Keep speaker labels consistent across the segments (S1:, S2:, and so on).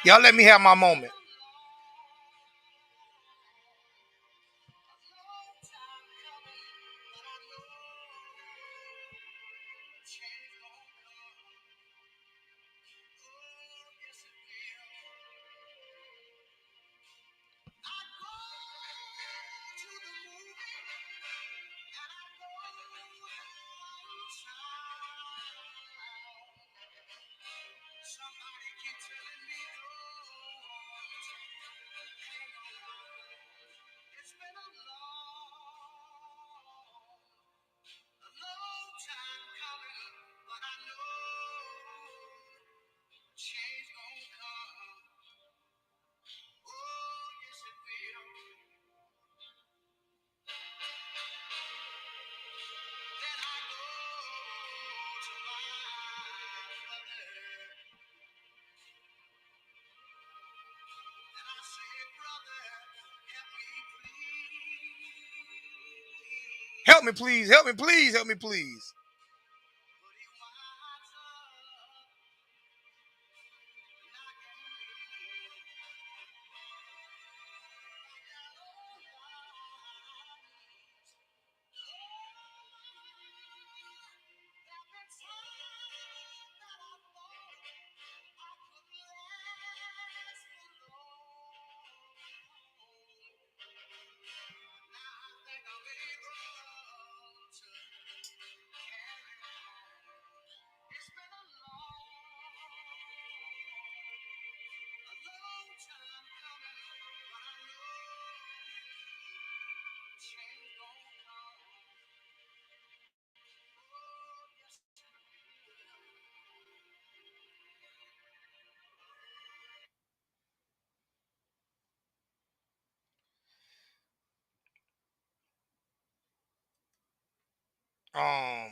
S1: Y'all let me have my moment. Help me, please. Help me, please. Help me, please. Um,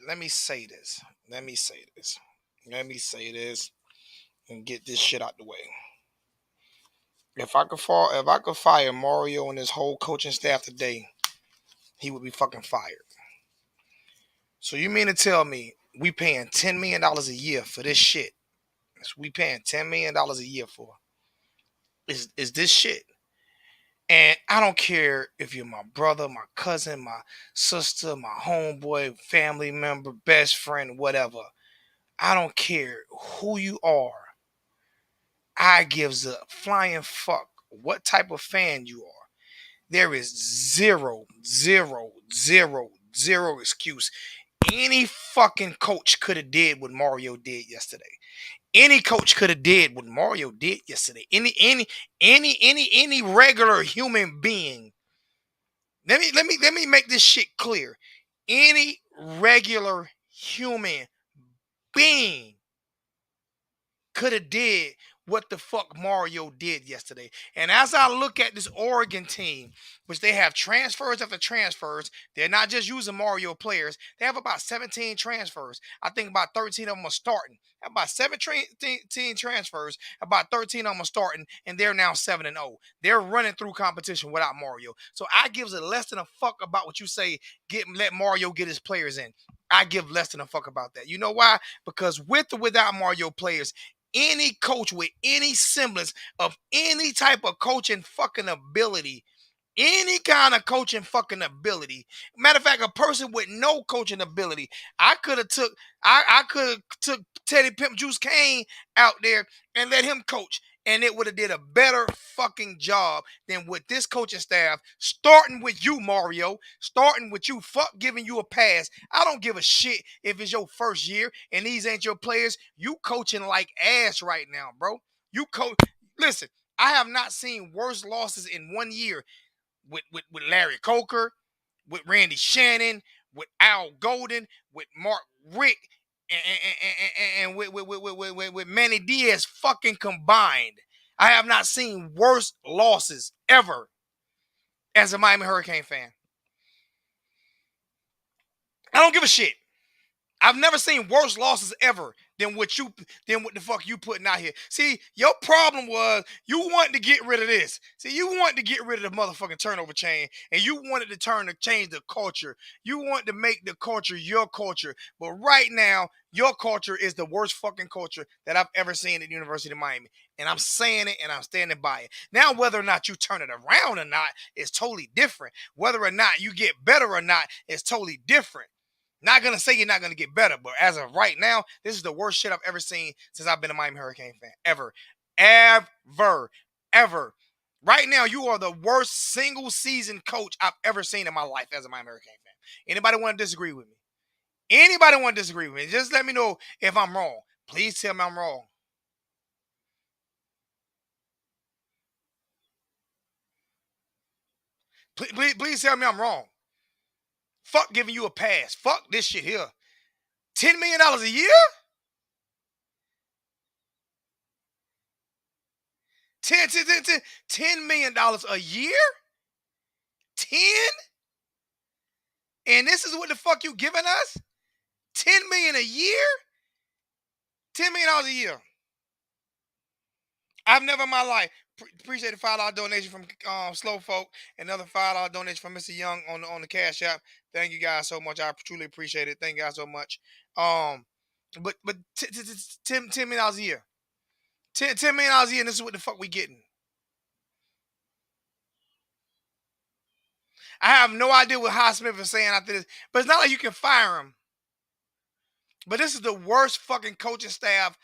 S1: let me say this. Let me say this. Let me say this and get this shit out the way. If I could fire Mario and his whole coaching staff today, he would be fucking fired. So you mean to tell me we paying $10 million a year for this shit? We paying $10 million a year for is this shit? And I don't care if you're my brother, my cousin, my sister, my homeboy, family member, best friend, whatever. I don't care who you are. I gives a flying fuck what type of fan you are. There is zero, zero, zero, zero excuse. Any fucking coach could have did what Mario did yesterday. Any coach could have did what Mario did yesterday. Any regular human being. Let me make this shit clear. Any regular human being could have did what the fuck Mario did yesterday. And as I look at this Oregon team, which they have transfers after transfers, they're not just using Mario players. They have about 17 transfers. I think about 13 of them are starting. About 17 transfers, about 13 of them are starting, and they're now 7-0. They're running through competition without Mario. So I gives a less than a fuck about what you say. Let Mario get his players in. I give less than a fuck about that. You know why? Because with or without Mario players, any coach with any semblance of any type of coaching fucking ability, any kind of coaching fucking ability. Matter of fact, a person with no coaching ability, I could have took Teddy Pimp Juice Kane out there and let him coach, and it would have did a better fucking job than with this coaching staff. Starting with you, Mario. Starting with you. Fuck giving you a pass. I don't give a shit if it's your first year and these ain't your players. You coaching like ass right now, bro. You coach. Listen, I have not seen worse losses in 1 year with Larry Coker, with Randy Shannon, with Al Golden, with Mark Rick, and with Manny Diaz fucking combined. I have not seen worse losses ever as a Miami Hurricane fan. I don't give a shit. I've never seen worse losses ever than what the fuck you putting out here. See, your problem was you wanted to get rid of this. See, you wanted to get rid of the motherfucking turnover chain, and you wanted to change the culture. You wanted to make the culture your culture. But right now, your culture is the worst fucking culture that I've ever seen at the University of Miami. And I'm saying it and I'm standing by it. Now, whether or not you turn it around or not is totally different. Whether or not you get better or not is totally different. Not gonna say you're not gonna get better, but as of right now, this is the worst shit I've ever seen since I've been a Miami Hurricane fan. Ever. Ever. Ever. Right now, you are the worst single season coach I've ever seen in my life as a Miami Hurricane fan. Anybody want to disagree with me? Anybody want to disagree with me? Just let me know if I'm wrong. Please tell me I'm wrong. Please tell me I'm wrong. Fuck giving you a pass. Fuck this shit here. $10 million a year? $10 million a year? 10? And this is what the fuck you giving us? 10 million a year? $10 million a year. I've never in my life appreciate the $5 donation from Slow Folk, another $5 donation from Mr. Young on the Cash App. Thank you guys so much. I truly appreciate it. Thank you guys so much. But $10 million a year. $10 million a year, and this is what the fuck we getting. I have no idea what Highsmith is saying after this, but it's not like you can fire him. But this is the worst fucking coaching staff.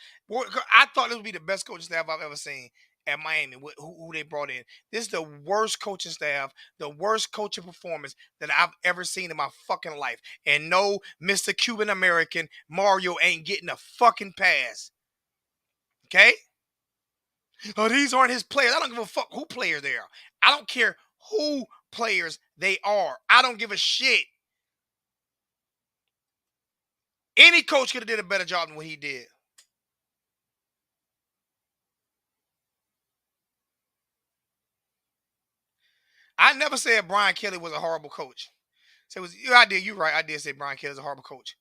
S1: I thought this would be the best coaching staff I've ever seen at Miami, who they brought in. This is the worst coaching staff, the worst coaching performance that I've ever seen in my fucking life. And no, Mr. Cuban American Mario ain't getting a fucking pass. Okay? Oh, these aren't his players. I don't give a fuck who players they are. I don't care who players they are. I don't give a shit. Any coach could have did a better job than what he did. I never said Brian Kelly was a horrible coach. So it was I did. You right. I did say Brian Kelly's a horrible coach.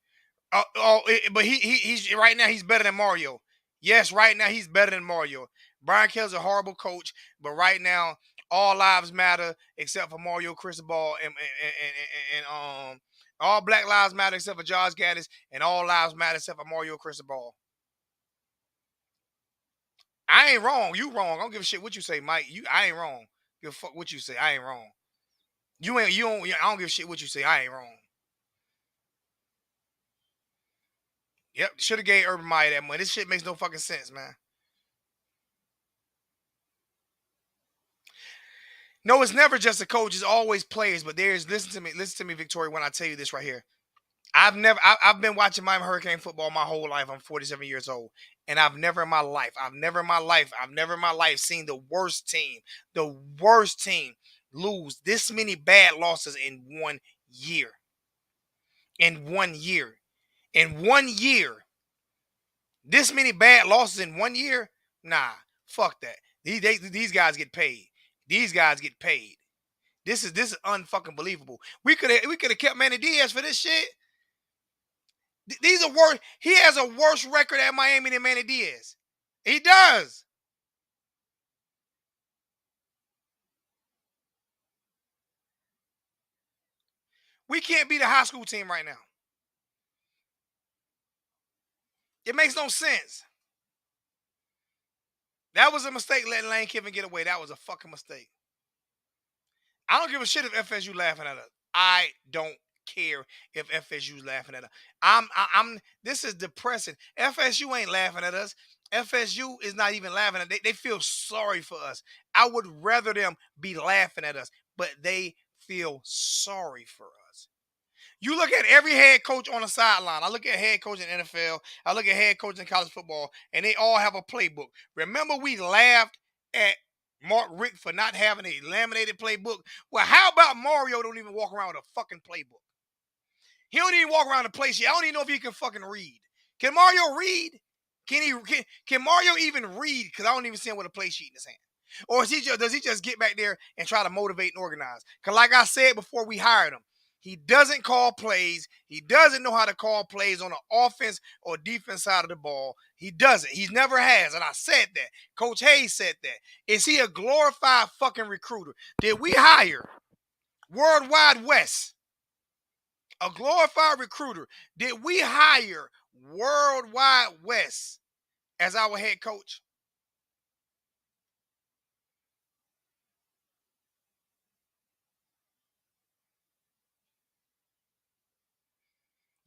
S1: But he's right now he's better than Mario. Yes, right now he's better than Mario. Brian Kelly's a horrible coach, but right now all lives matter except for Mario Cristobal and all Black lives matter except for Josh Gaddis, and all lives matter except for Mario Cristobal. I ain't wrong. You wrong. I don't give a shit what you say, Mike. I ain't wrong. Give a fuck what you say. I ain't wrong. You don't. I don't give a shit what you say. I ain't wrong. Yep. Should have gave Urban Meyer that money. This shit makes no fucking sense, man. No, it's never just a coach. It's always players. But listen to me, Victoria. When I tell you this right here, I've been watching Miami Hurricane football my whole life. I'm 47 years old, and I've never in my life seen the worst team lose this many bad losses in 1 year. In 1 year. In 1 year. This many bad losses in 1 year? Nah, fuck that. These guys get paid. These guys get paid. This is unfucking believable. We could have kept Manny Diaz for this shit. These are worse. He has a worse record at Miami than Manny Diaz. He does. We can't beat a high school team right now. It makes no sense. That was a mistake letting Lane Kiffin get away. That was a fucking mistake. I don't give a shit if FSU laughing at us. I don't care if FSU's laughing at us. This is depressing. FSU ain't laughing at us. FSU is not even laughing at us. They feel sorry for us. I would rather them be laughing at us, but they feel sorry for us. You look at every head coach on the sideline. I look at head coach in NFL. I look at head coach in college football, and they all have a playbook. Remember, we laughed at Mark Richt for not having a laminated playbook. Well, how about Mario don't even walk around with a fucking playbook? He don't even walk around the place. I don't even know if he can fucking read. Can Mario read? Can Mario even read? Because I don't even see him with a play sheet in his hand. Or does he just get back there and try to motivate and organize? Because like I said before we hired him, He doesn't call plays. He doesn't know how to call plays on the offense or defense side of the ball. He doesn't. He never has. And I said that. Coach Hayes said that. Is he a glorified fucking recruiter? Did we hire Worldwide West, a glorified recruiter? Did we hire Worldwide West as our head coach?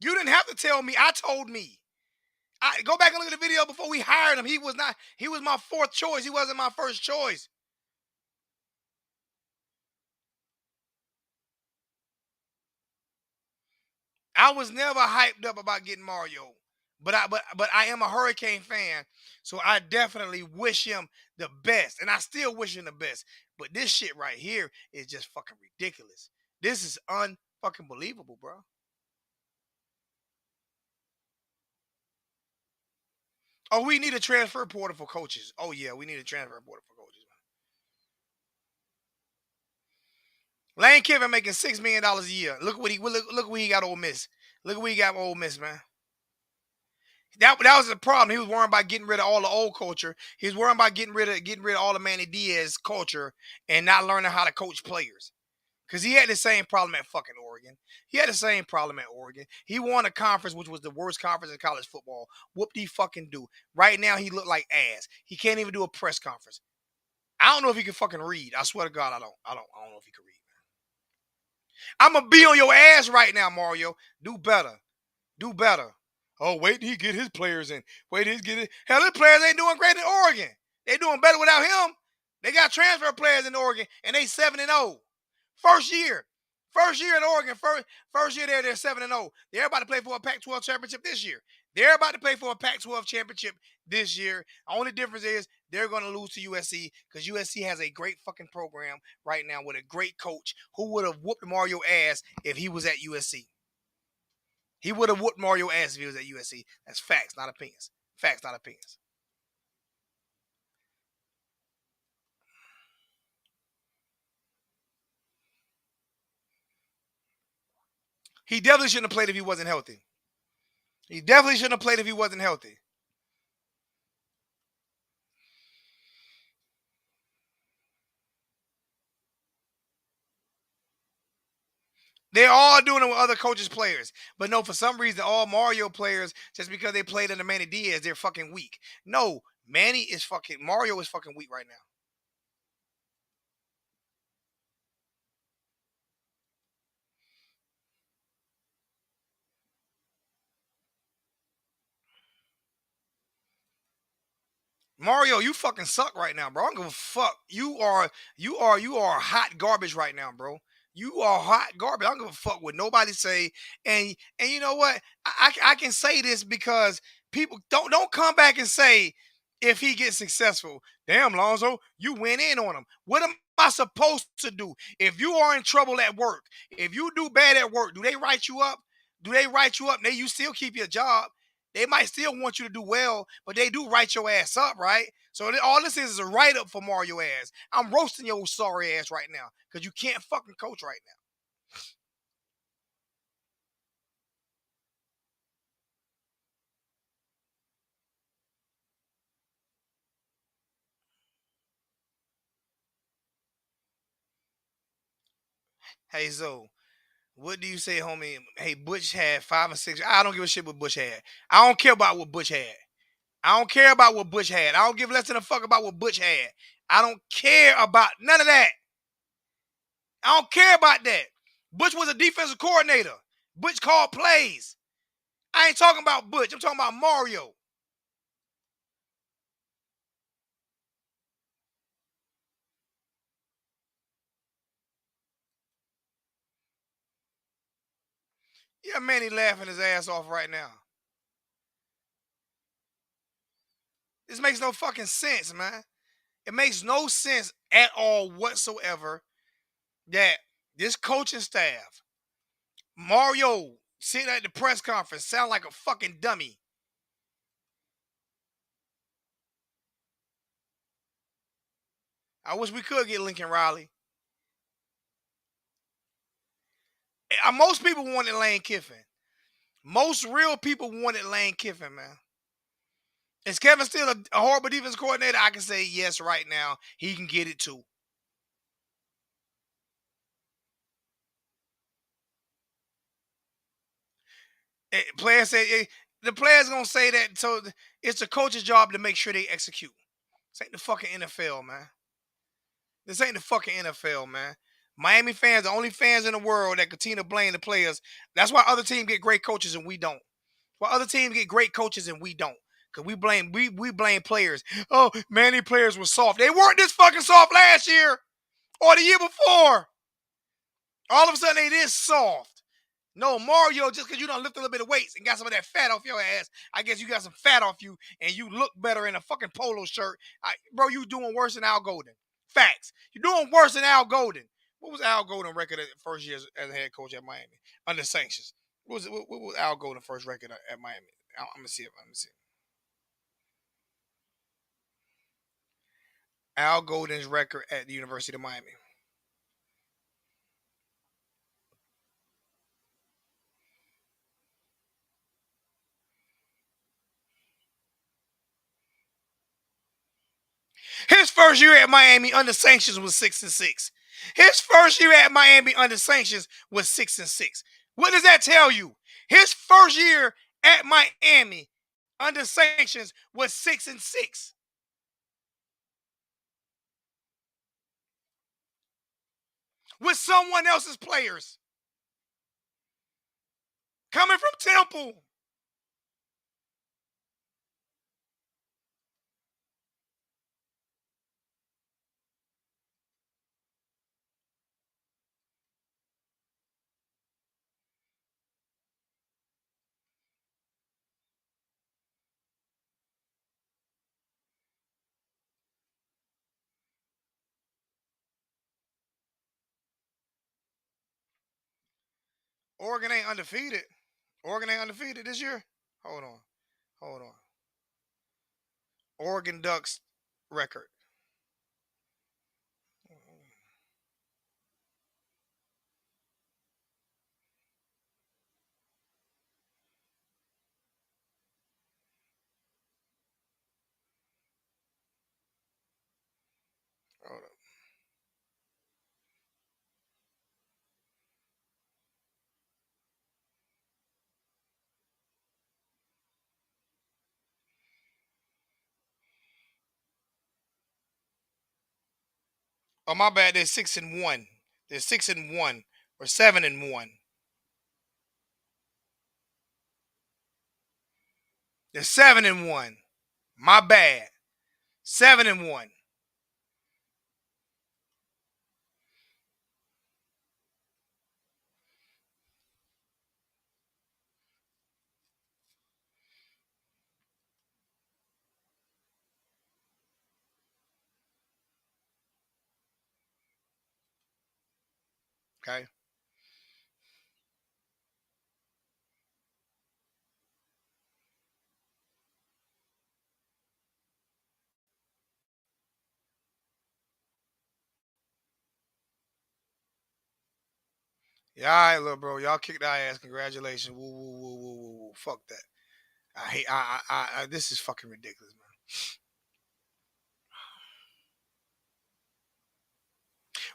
S1: You didn't have to tell me. I told me. I go back and look at the video before we hired him. He was not. He was my fourth choice. He wasn't my first choice. I was never hyped up about getting Mario, but I am a Hurricane fan, so I definitely wish him the best, and I still wish him the best. But this shit right here is just fucking ridiculous. This is unfucking believable, bro. Oh, we need a transfer portal for coaches. Oh yeah, we need a transfer portal for coaches. Lane Kiffin making $6 million a year. Look what he got Ole Miss. Look what he got Ole Miss, man. That was the problem. He was worrying about getting rid of all the old culture. He was worrying about getting rid of all the Manny Diaz culture and not learning how to coach players. Because he had the same problem at fucking Oregon. He had the same problem at Oregon. He won a conference which was the worst conference in college football. Whoop de fucking do. Right now he looked like ass. He can't even do a press conference. I don't know if he can fucking read. I swear to God, I don't know if he can read. I'm gonna be on your ass right now, Mario. Do better. Do better. Oh, wait till he get his players in. Wait till he get it. Hell, his players ain't doing great in Oregon. They doing better without him. They got transfer players in Oregon, and they 7-0. First year. First year in Oregon. First year there, they're 7-0. They're about to play for a Pac-12 championship this year. They're about to play for a Pac-12 championship this year. Only difference is they're going to lose to USC because USC has a great fucking program right now with a great coach who would have whooped Mario ass if he was at USC. He would have whooped Mario ass if he was at USC. That's facts, not opinions. Facts, not opinions. He definitely shouldn't have played if he wasn't healthy. He definitely shouldn't have played if he wasn't healthy. They're all doing it with other coaches' players. But no, for some reason, all Mario players, just because they played under Manny Diaz, they're fucking weak. No, Mario is fucking weak right now. Mario, you fucking suck right now, bro. I don't give a fuck. You are hot garbage right now, bro. You are hot garbage. I don't give a fuck what nobody say. And you know what? I can say this because people don't come back and say if he gets successful. Damn, Lonzo, you went in on him. What am I supposed to do? If you are in trouble at work, if you do bad at work, do they write you up? Do they write you up? Now you still keep your job. They might still want you to do well, but they do write your ass up, right? So all this is a write up for Mario ass. I'm roasting your sorry ass right now because you can't fucking coach right now. Hey Zoe, what do you say, homie? Hey, Butch had 5 and 6. I don't give a shit what Butch had. I don't care about what Butch had. I don't care about what Butch had. I don't give less than a fuck about what Butch had. I don't care about none of that. I don't care about that. Butch was a defensive coordinator. Butch called plays. I ain't talking about Butch. I'm talking about Mario. Yeah, Manny laughing his ass off right now. This makes no fucking sense, man. It makes no sense at all whatsoever that this coaching staff, Mario sitting at the press conference, sound like a fucking dummy. I wish we could get Lincoln Riley. Most people wanted Lane Kiffin. Most real people wanted Lane Kiffin, man. Is Kevin still a horrible defense coordinator? I can say yes right now. He can get it too. Players say the players gonna say that. So it's the coach's job to make sure they execute. This ain't the fucking NFL, man. This ain't the fucking NFL, man. Miami fans, the only fans in the world that continue to blame the players. That's why other teams get great coaches and we don't. Why other teams get great coaches and we don't. Cause we blame players. Oh, many players were soft. They weren't this fucking soft last year or the year before. All of a sudden they this soft. No, Mario, just because you don't lift a little bit of weights and got some of that fat off your ass, I guess you got some fat off you and you look better in a fucking polo shirt. Bro, you doing worse than Al Golden. Facts. You're doing worse than Al Golden. What was Al Golden record at first year as a head coach at Miami under sanctions? What was Al Golden first record at Miami? I'm gonna see it. Let me see. Al Golden's record at the University of Miami. His first year at Miami under sanctions was 6-6. His first year at Miami under sanctions was 6-6. What does that tell you? His first year at Miami under sanctions was 6-6. With someone else's players. Coming from Temple. Oregon ain't undefeated. Oregon ain't undefeated this year. Hold on. Hold on. Oregon Ducks record. Hold on. Oh, my bad. They're 6-1. They're 6-1 or 7-1. They're 7-1. My bad. 7-1. Okay. Yeah, all right, little bro. Y'all kicked our ass. Congratulations. Woo, woo, woo, woo, woo, woo. Fuck that. I hate. This is fucking ridiculous, man.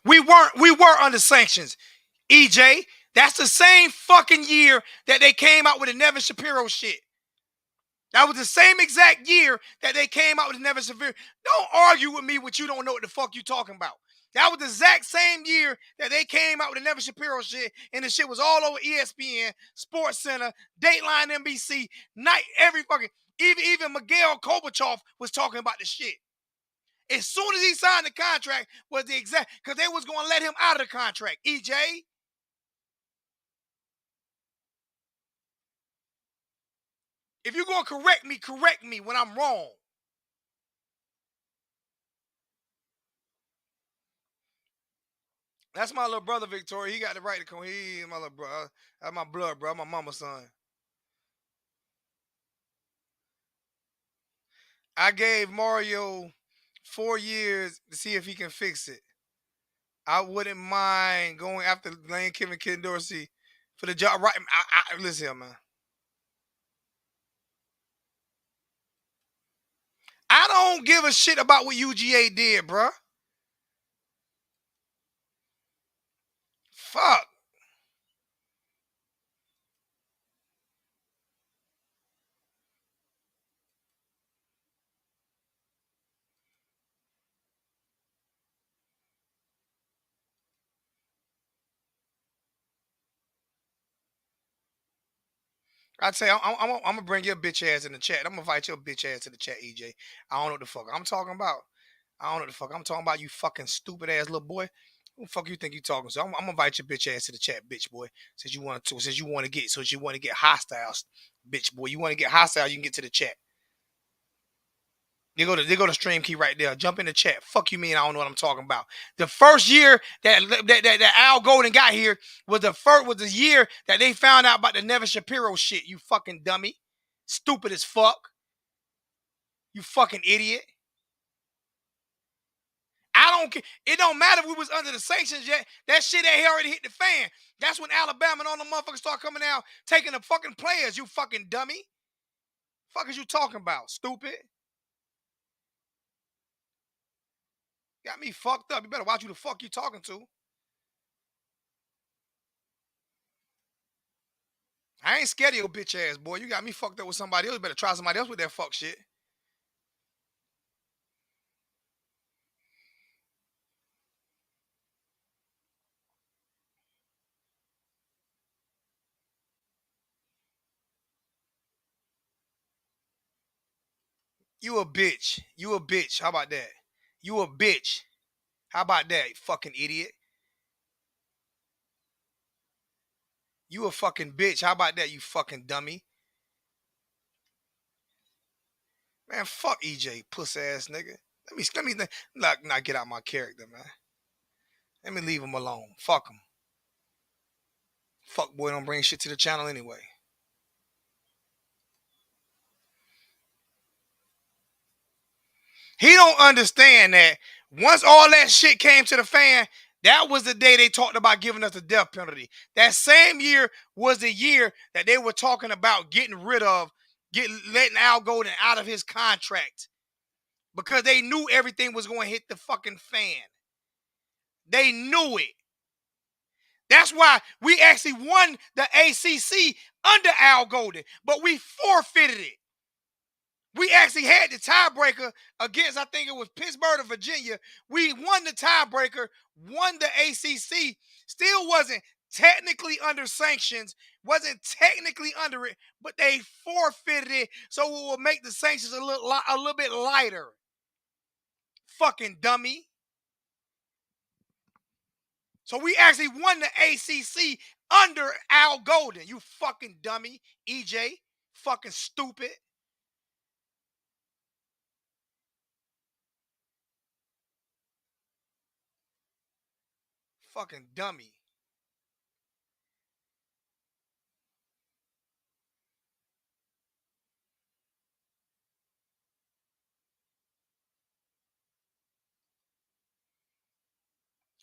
S1: We were under sanctions. EJ, that's the same fucking year that they came out with the Nevin Shapiro shit. That was the same exact year that they came out with the Nevin Shapiro. Don't argue with me what you don't know what the fuck you talking about. That was the exact same year that they came out with the Nevin Shapiro shit, and the shit was all over ESPN, Sports Center, Dateline NBC, night every fucking even Miguel Kobachoff was talking about the shit. As soon as he signed the contract, was the exact because they was gonna let him out of the contract. EJ, if you're gonna correct me when I'm wrong. That's my little brother, Victoria. He got the right to come. He my little brother. That's my blood, bro. My mama's son. I gave Mario 4 years to see if he can fix it. I wouldn't mind going after Lane Kiffin, Ken Dorsey. for the job. Right? Listen here, man. I don't give a shit about what UGA did, bruh. Fuck. I tell you, I'm gonna bring your bitch ass in the chat. I'm gonna invite your bitch ass to the chat, EJ. I don't know what the fuck I'm talking about. I don't know what the fuck I'm talking about. You fucking stupid ass little boy. Who the fuck you think you talking to? I'm gonna invite your bitch ass to the chat, bitch boy. Since you want to, since you want to get hostile, bitch boy. You want to get hostile, you can get to the chat. They go to stream key right there. Jump in the chat. Fuck you, mean I don't know what I'm talking about. The first year that Al Golden got here was the year that they found out about the Nevin Shapiro shit. You fucking dummy, stupid as fuck. You fucking idiot. I don't care. It don't matter if we was under the sanctions yet. That shit ain't already hit the fan. That's when Alabama and all the motherfuckers start coming out taking the fucking players. You fucking dummy. Fuck is you talking about, stupid? Got me fucked up. You better watch who the fuck you talking to. I ain't scared of your bitch ass, boy. You got me fucked up with somebody else. You better try somebody else with that fuck shit. You a bitch. You a bitch. How about that? You a bitch. How about that, you fucking idiot? You a fucking bitch. How about that, you fucking dummy? Man, fuck EJ, puss ass nigga. Let me not get out my character, man. Let me leave him alone. Fuck him. Fuck boy don't bring shit to the channel anyway. He don't understand that once all that shit came to the fan, that was the day they talked about giving us the death penalty. That same year was the year that they were talking about letting Al Golden out of his contract because they knew everything was going to hit the fucking fan. They knew it. That's why we actually won the ACC under Al Golden, but we forfeited it. We actually had the tiebreaker against, I think it was Pittsburgh or Virginia. We won the tiebreaker, won the ACC, still wasn't technically under sanctions, wasn't technically under it, but they forfeited it so it will make the sanctions a little bit lighter. Fucking dummy. So we actually won the ACC under Al Golden. You fucking dummy, EJ. Fucking stupid. Fucking dummy.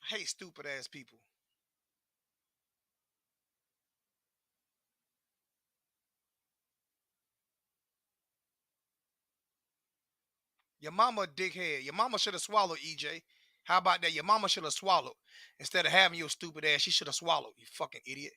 S1: I hate stupid ass people. Your mama a dickhead. Your mama should have swallowed, EJ. How about that? Your mama should have swallowed. Instead of having your stupid ass, she should have swallowed, you fucking idiot.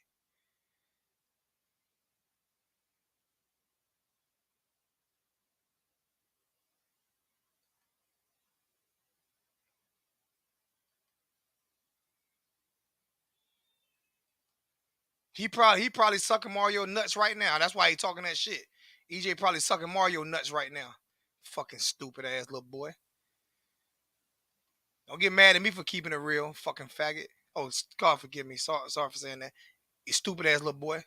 S1: He probably sucking Mario nuts right now. That's why he talking that shit. EJ probably sucking Mario nuts right now. Fucking stupid ass little boy. Don't get mad at me for keeping it real, fucking faggot. Oh, God forgive me. Sorry for saying that. You stupid ass little boy.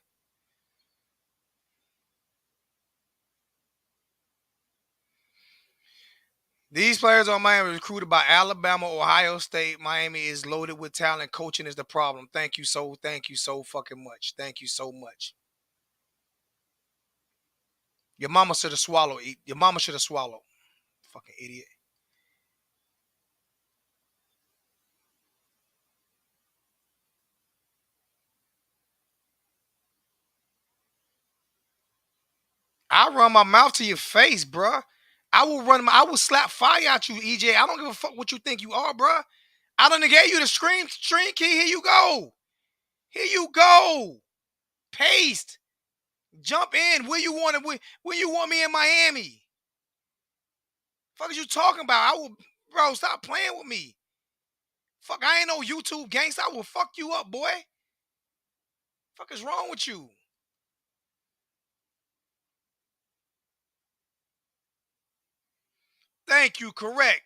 S1: These players on Miami recruited by Alabama, Ohio State. Miami is loaded with talent. Coaching is the problem. Thank you so fucking much. Thank you so much. Your mama should have swallowed. Your mama should have swallowed. Fucking idiot. I run my mouth to your face, bruh. I will slap fire at you, EJ. I don't give a fuck what you think you are, bruh. I done gave you the stream key. Here you go. Here you go. Paste. Jump in. Where you want me in Miami? Fuck is you talking about? Bro, stop playing with me. Fuck, I ain't no YouTube gangster. I will fuck you up, boy. Fuck is wrong with you? Thank you. Correct.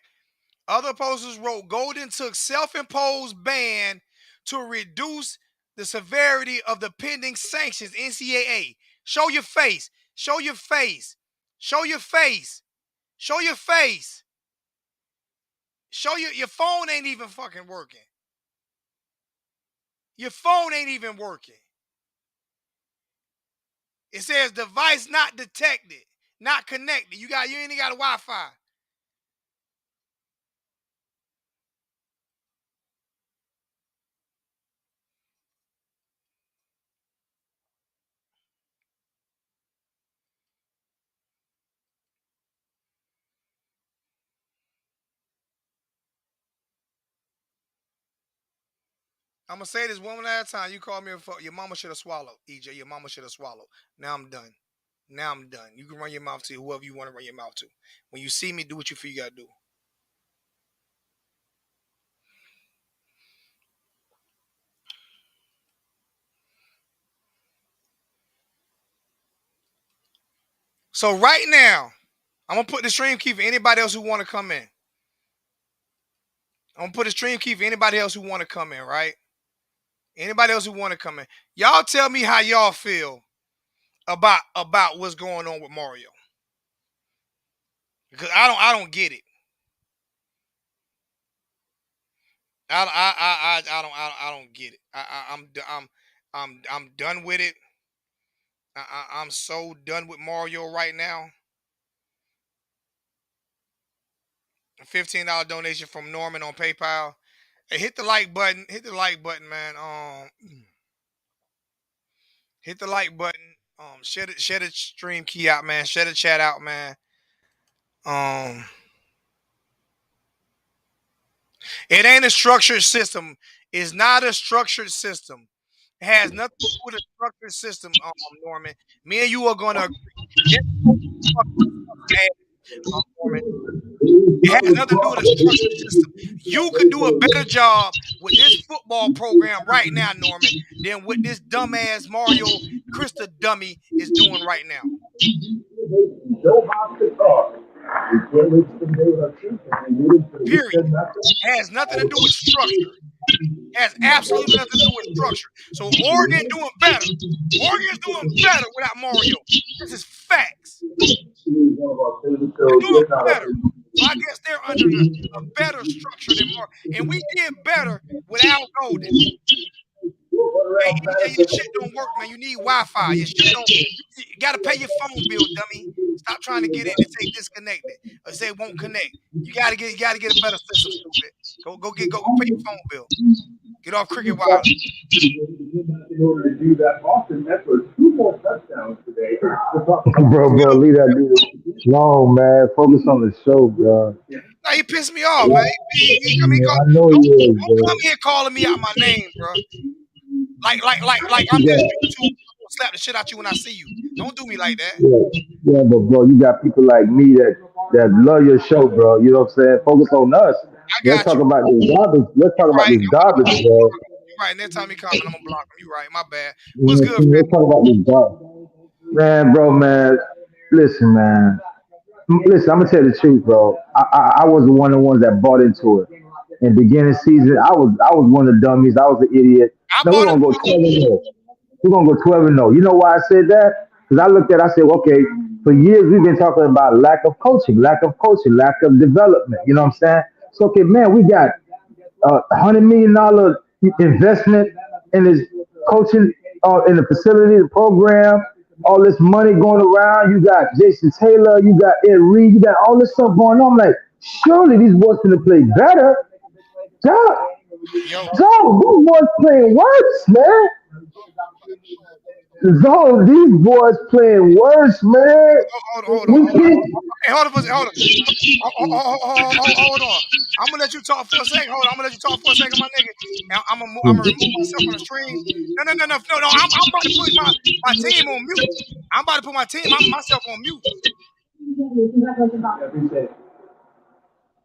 S1: Other posters wrote Golden took self-imposed ban to reduce the severity of the pending sanctions. NCAA. Show your face. Show your face. Show your face. Show your face. Show your phone ain't even fucking working. Your phone ain't even working. It says device not detected, not connected. You ain't got a Wi-Fi. I'm gonna say this one last time. You called me a fuck. Your mama should have swallowed, EJ. Your mama should have swallowed. Now I'm done. Now I'm done. You can run your mouth to whoever you want to run your mouth to. When you see me, do what you feel you gotta do. So right now, I'm gonna put the stream key for anybody else who want to come in. I'm gonna put a stream key for anybody else who want to come in, right? Anybody else who want to come in. Y'all tell me how y'all feel about what's going on with Mario. Because I don't get it. I don't get it. I'm done with it. I'm so done with Mario right now. $15 donation from Norman on PayPal. Hey, hit the like button. Hit the like button, man. Hit the like button. Share the stream key out, man. Share the chat out, man. Um, it ain't a structured system. It's not a structured system. It has nothing to do with a structured system, Norman. Me and you are gonna agree. Norman. It has nothing to do with a structured system. You could do a better job with this football program right now, Norman, than what this dumbass Mario Krista dummy is doing right now. Period. It has nothing to do with structure. It has absolutely nothing to do with structure. So Oregon doing better. Oregon's doing better without Mario. This is facts. They're doing better. So I guess they're under a better structure than Mario. And we did better without Golden. Hey, EJ, your shit don't work, man. You need Wi-Fi. Your shit don't. You gotta pay your phone bill, dummy. Stop trying to get in and say disconnected or say it won't connect. You gotta get a better system, stupid. Go pay your phone bill. Get off Cricket Wireless.
S2: In order to do that, Austin Eckler 2 more touchdowns today. Bro, leave that dude alone, man. Focus on the show, bro.
S1: Now you piss me off, man.
S2: I know you is,
S1: Don't
S2: bro.
S1: come here calling me out my name, bro. Like I'm just YouTube. I'm gonna slap the shit out you when I see you. Don't do me like that.
S2: Yeah, but bro, you got people like me that love your show, bro. You know what I'm saying? Focus on us.
S1: I
S2: Let's
S1: got
S2: talk
S1: you.
S2: about this garbage. Let's talk
S1: You
S2: about
S1: right.
S2: this garbage, bro.
S1: You right. Next time he comment, I'm gonna block him. You right. My bad.
S2: You
S1: What's
S2: know,
S1: good,
S2: let's
S1: family?
S2: talk about this garbage. Man, bro, man. Listen, man. Listen, I'm gonna tell you the truth, bro. I was one of the ones that bought into it. In the beginning season, I was one of the dummies. I was an idiot.
S1: I
S2: No, we're
S1: bought it
S2: gonna go
S1: too.
S2: 12-0. We're gonna go 12-0. You know why I said that? Because I looked at, I said, okay, for years we've been talking about lack of development. You know what I'm saying? So, okay, man, we got $100 million investment in his coaching, in the facility, the program, all this money going around. You got Jason Taylor, you got Ed Reed, you got all this stuff going on. I'm like, surely these boys going to play better.
S1: Yo,
S2: Dog, these boys playing worse, man. So these boys playing worse, man.
S1: Hold on,
S2: We
S1: hold on.
S2: can't.
S1: Hey, hold on, hold on. Hold on. I'm gonna let you talk for a second. Hold on, I'm gonna let you talk for a second, my nigga. And I'm gonna remove myself from the stream. No. I'm about to put my team on mute. I'm about to put myself on mute.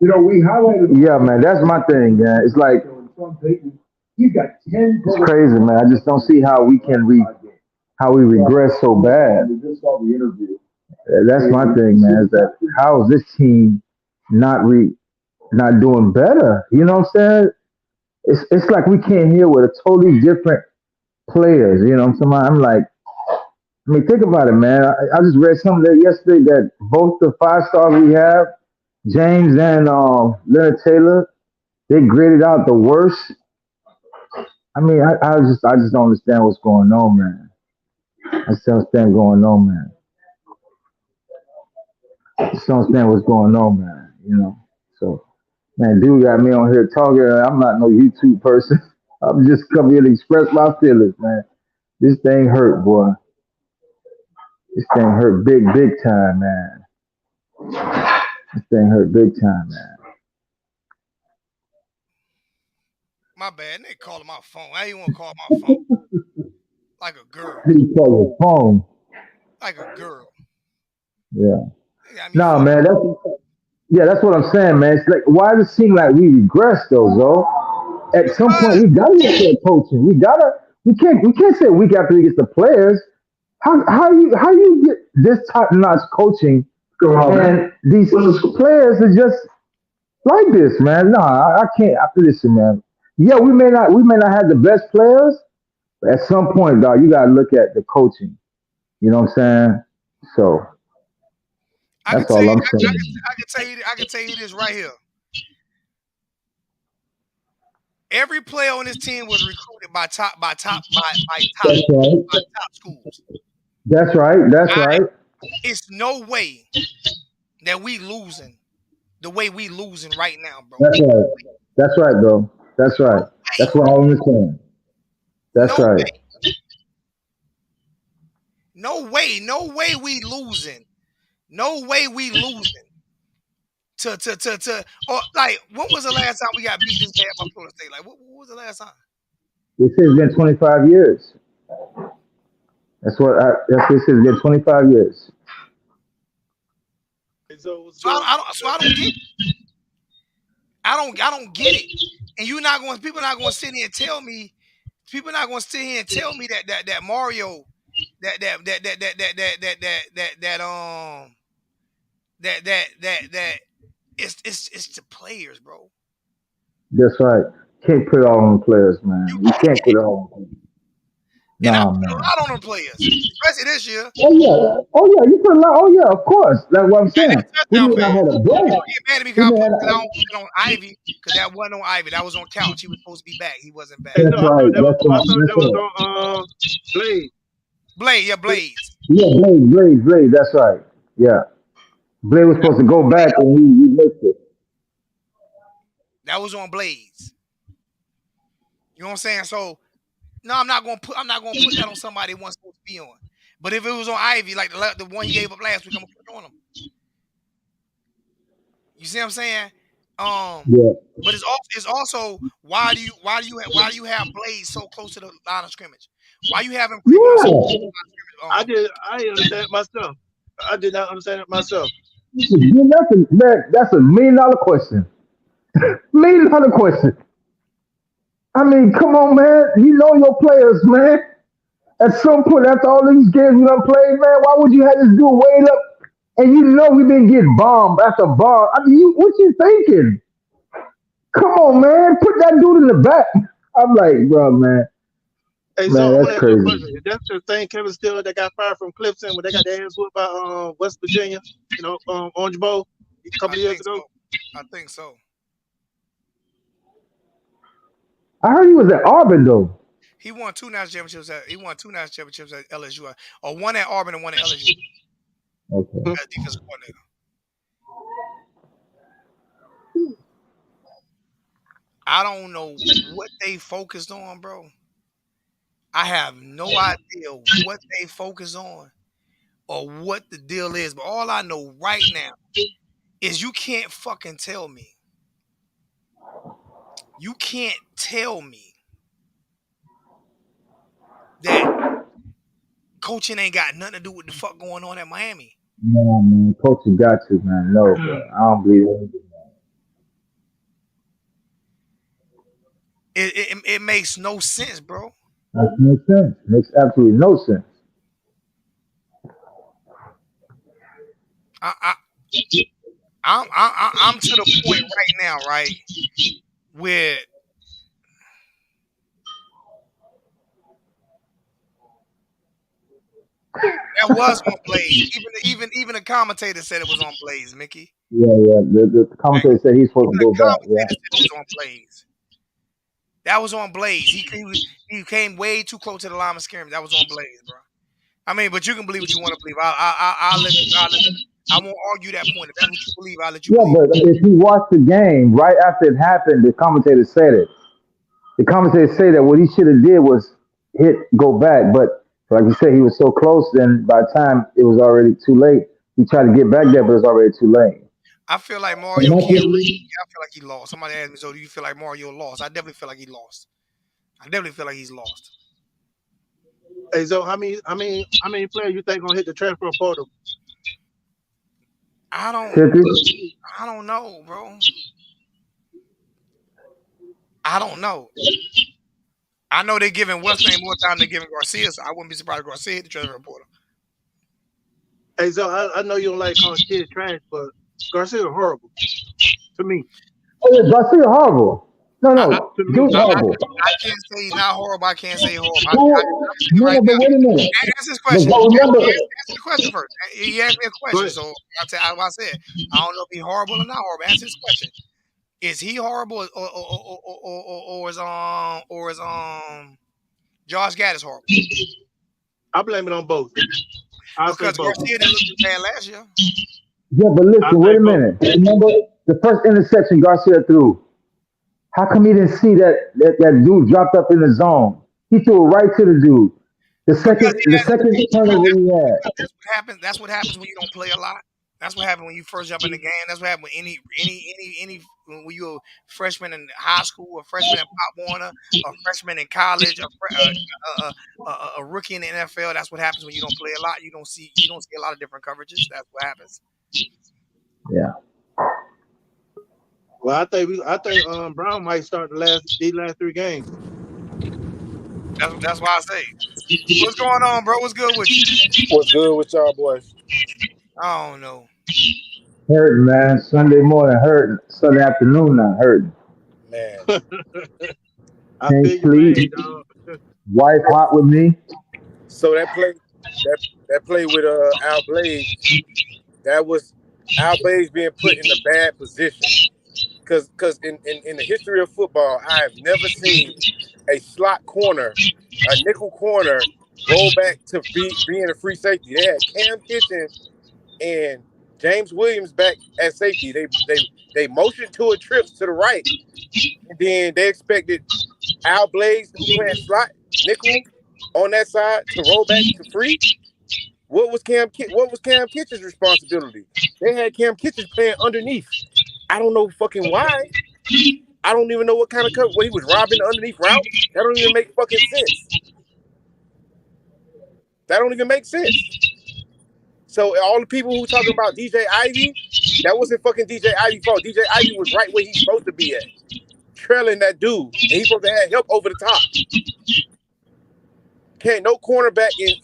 S2: We highlighted. Yeah, man, that's my thing, man. It's like it's crazy, man. I just don't see how we can how we regress so bad. That's my thing, man. Is that how is this team not not doing better? You know what I'm saying? It's like we came here with a totally different players. You know what I'm saying? I'm like, I mean, think about it, man. I just read something there yesterday that both the five stars we have, James and Leonard Taylor, they graded out the worst. I mean, I just don't understand what's going on, man. I just don't understand what's going on, man. I just don't understand what's going on, man. So man, dude got me on here talking. I'm not no YouTube person. I'm just coming here to express my feelings, man. This thing hurt, boy. This thing hurt big time, man. This thing hurt big time, man.
S1: My bad. They calling my phone. I ain't want to call my phone like a girl,
S2: He called the phone.
S1: like a girl.
S2: Yeah.
S1: They got me
S2: No,
S1: fucked.
S2: man. That's what I'm saying, man. It's like, why does it seem like we regress, though, Zo? At some point,
S1: Because
S2: we gotta get that coaching. We can't say week after we get the players. How you get this top notch coaching and these players are just like this, man? No, I can't. Listen, man. Yeah, we may not have the best players, but at some point, dog, you gotta look at the coaching. You know what I'm saying? So
S1: I can
S2: that's
S1: tell
S2: all
S1: you,
S2: I'm saying.
S1: I can tell you this right here. Every player on this team was recruited
S2: That's right.
S1: by top schools.
S2: That's right. That's
S1: I,
S2: right.
S1: it's no way that we losing the way we losing right now, bro.
S2: That's right. That's right, bro. That's
S1: No
S2: right.
S1: way.
S2: That's what I understand. That's
S1: No
S2: right.
S1: way. No way we losing. No way we losing. To or like when was the last time we got beat this bad by Florida State? Like what was the last time?
S2: This has been 25 years. This has been 25 years.
S1: So I don't get I don't get it. And people not gonna sit here and tell me people not gonna sit here and tell me that Mario that it's the players, bro.
S2: That's right. Can't put it all on the players,
S1: You
S2: man. You can't put
S1: can't.
S2: it all on them.
S1: And I
S2: Nah,
S1: put a
S2: man.
S1: lot on them players, especially this year.
S2: Oh yeah. Oh yeah. You put a lot. Oh yeah. Of course. That's what I'm
S1: Hey,
S2: saying.
S1: they
S2: We
S1: touchdown
S2: may not
S1: pass.
S2: have a break.
S1: People get mad at me
S2: We
S1: because
S2: may have.
S1: I don't put it on Ivy because that wasn't on Ivy. That was on Couch. He was supposed to be back. He wasn't back.
S2: That's right. That's
S3: I
S2: right.
S3: thought
S2: That's
S3: that was
S2: right.
S3: on Blade.
S1: Blade, yeah, Blades.
S2: Yeah, Blade. That's right. Yeah. Blade was
S1: That
S2: supposed to go back and he missed it.
S1: that was on Blades. You know what I'm saying? So no, I'm not gonna put that on somebody who wasn't supposed to be on. But if it was on Ivy, like the one he gave up last week, I'm gonna put it on him. You see what I'm saying? Um,
S2: Yeah.
S1: but it's also why do you have Blades so close to the line of scrimmage? Why you have him creeping up so close to
S2: Yeah.
S1: the line of scrimmage?
S3: I didn't understand it myself. I did not understand it myself.
S2: That's a $1 million question. $1 million question. I mean, come on, man. You know your players, man. At some point, after all these games we done played, man, why would you have this dude wait up? And you know we've been getting bomb after bomb. I mean, what you thinking? Come on, man. Put that dude in the back. I'm like, bro, man.
S3: Hey, so
S2: Man,
S3: I want
S2: that's
S3: to ask you a
S2: crazy.
S3: question. Is that the same Kevin Steele that got fired from Clemson when they got their ass whooped by West Virginia? Orange Bowl a
S1: I
S3: couple of years
S1: think
S3: ago.
S1: so. I think so.
S2: I heard he was at Auburn, though.
S1: He won two national championships at LSU, or one at Auburn and one at LSU
S2: Okay.
S1: as defensive coordinator. I don't know what they focused on, bro. I have no idea what they focus on or what the deal is, but all I know right now is you can't tell me that coaching ain't got nothing to do with the fuck going on at Miami.
S2: Man, coach, you got to, man. No, bro. I don't believe it.
S1: It makes no sense, bro.
S2: Makes no sense. Makes absolutely no sense.
S1: I, I I'm to the point right now, right, where that was on Blaze. Even the commentator said it was on Blaze, Mickey.
S2: Yeah, yeah. The
S1: Like,
S2: commentator said he's supposed to
S1: even the
S2: go back. Yeah.
S1: commentator said it was on Blaze. That was on Blaze. He came way too close to the line of scrimmage. That was on Blaze, bro. I mean, but you can believe what you want to believe. I won't argue that point. If that's what you believe, I'll let you
S2: Yeah,
S1: believe.
S2: but if you watch the game right after it happened, the commentator said it. The commentator say that what he should have did was go back, but like you said, he was so close. Then by the time it was already too late, he tried to get back there, but it was already too late.
S1: I feel like
S2: And
S1: Mario
S2: that's
S1: can't
S2: what,
S1: leave. I feel like he lost. Somebody asked me, so do you feel like Mario lost? I definitely feel like he lost. I definitely feel like he's lost.
S3: Hey, so how many players you think gonna hit the transfer portal?
S1: I don't
S2: 50?
S1: I don't know, bro. I don't know. I know they're giving what's name more time than giving Garcia, so I wouldn't be surprised if Garcia hit the transfer portal.
S3: Hey, so I know you don't like calling kids trash, but Garcia horrible to me.
S2: Oh yeah, Garcia horrible. No,
S1: I, I,
S2: no,
S3: To
S2: dude
S3: me,
S1: I
S2: horrible.
S1: can't say he's not horrible. I can't say horrible.
S2: Dude,
S1: I'm saying
S2: no,
S1: right
S2: no, but
S1: now.
S2: wait a minute.
S1: Answer this
S2: But
S1: question.
S2: remember,
S1: Answer the question first. He asked me a question,
S3: but
S1: so I said I don't know if he's horrible or not horrible. Answer this question: Is he horrible, or is Josh Gaddis horrible?
S3: I blame it on both. I say
S1: Because
S3: both.
S1: Garcia didn't look as bad last year.
S2: yeah, but
S3: I
S2: listen, wait
S3: say
S2: a
S3: both.
S2: minute. Remember the first interception Garcia threw. How come he didn't see that dude dropped up in the zone? He threw it right to the dude. The
S1: Because
S2: second
S1: he
S2: the
S1: has
S2: second
S1: because
S2: turnover he had.
S1: that's what happens. That's what happens when you don't play a lot. That's what happens when you first jump in the game. That's what happens when any when you're a freshman in high school, a freshman in Pop Warner, a freshman in college, a rookie in the NFL. That's what happens when you don't play a lot. You don't see a lot of different coverages. That's what happens.
S2: Yeah.
S3: Well, I think Brown might start these last 3 games.
S1: That's why I say, what's going on, bro? What's good with you?
S4: What's good with y'all boys?
S1: I don't know.
S2: Hurting, man. Sunday morning hurting. Sunday afternoon not hurting.
S4: Man,
S3: I
S2: Can't
S3: feel your
S2: sleep.
S3: pain, dog.
S2: Wife hot with me.
S4: so that that play with Al Blades, that was Al Blades being put in a bad position. Cause in the history of football, I have never seen a slot corner, a nickel corner, roll back to being a free safety. They had Cam Kitchen and James Williams back at safety. They motioned to a trips to the right, and then they expected Al Blades, who playing slot nickel on that side, to roll back to free. What was Cam Kitchen's responsibility? They had Cam Kitchen playing underneath. I don't know fucking why. I don't even know what kind of cover. What he was robbing the underneath route. That don't even make fucking sense. That don't even make sense. So all the people who talking about DJ Ivy, that wasn't fucking DJ Ivy's fault. DJ Ivy was right where he's supposed to be at, trailing that dude, and he's supposed to have help over the top. Can't no cornerback in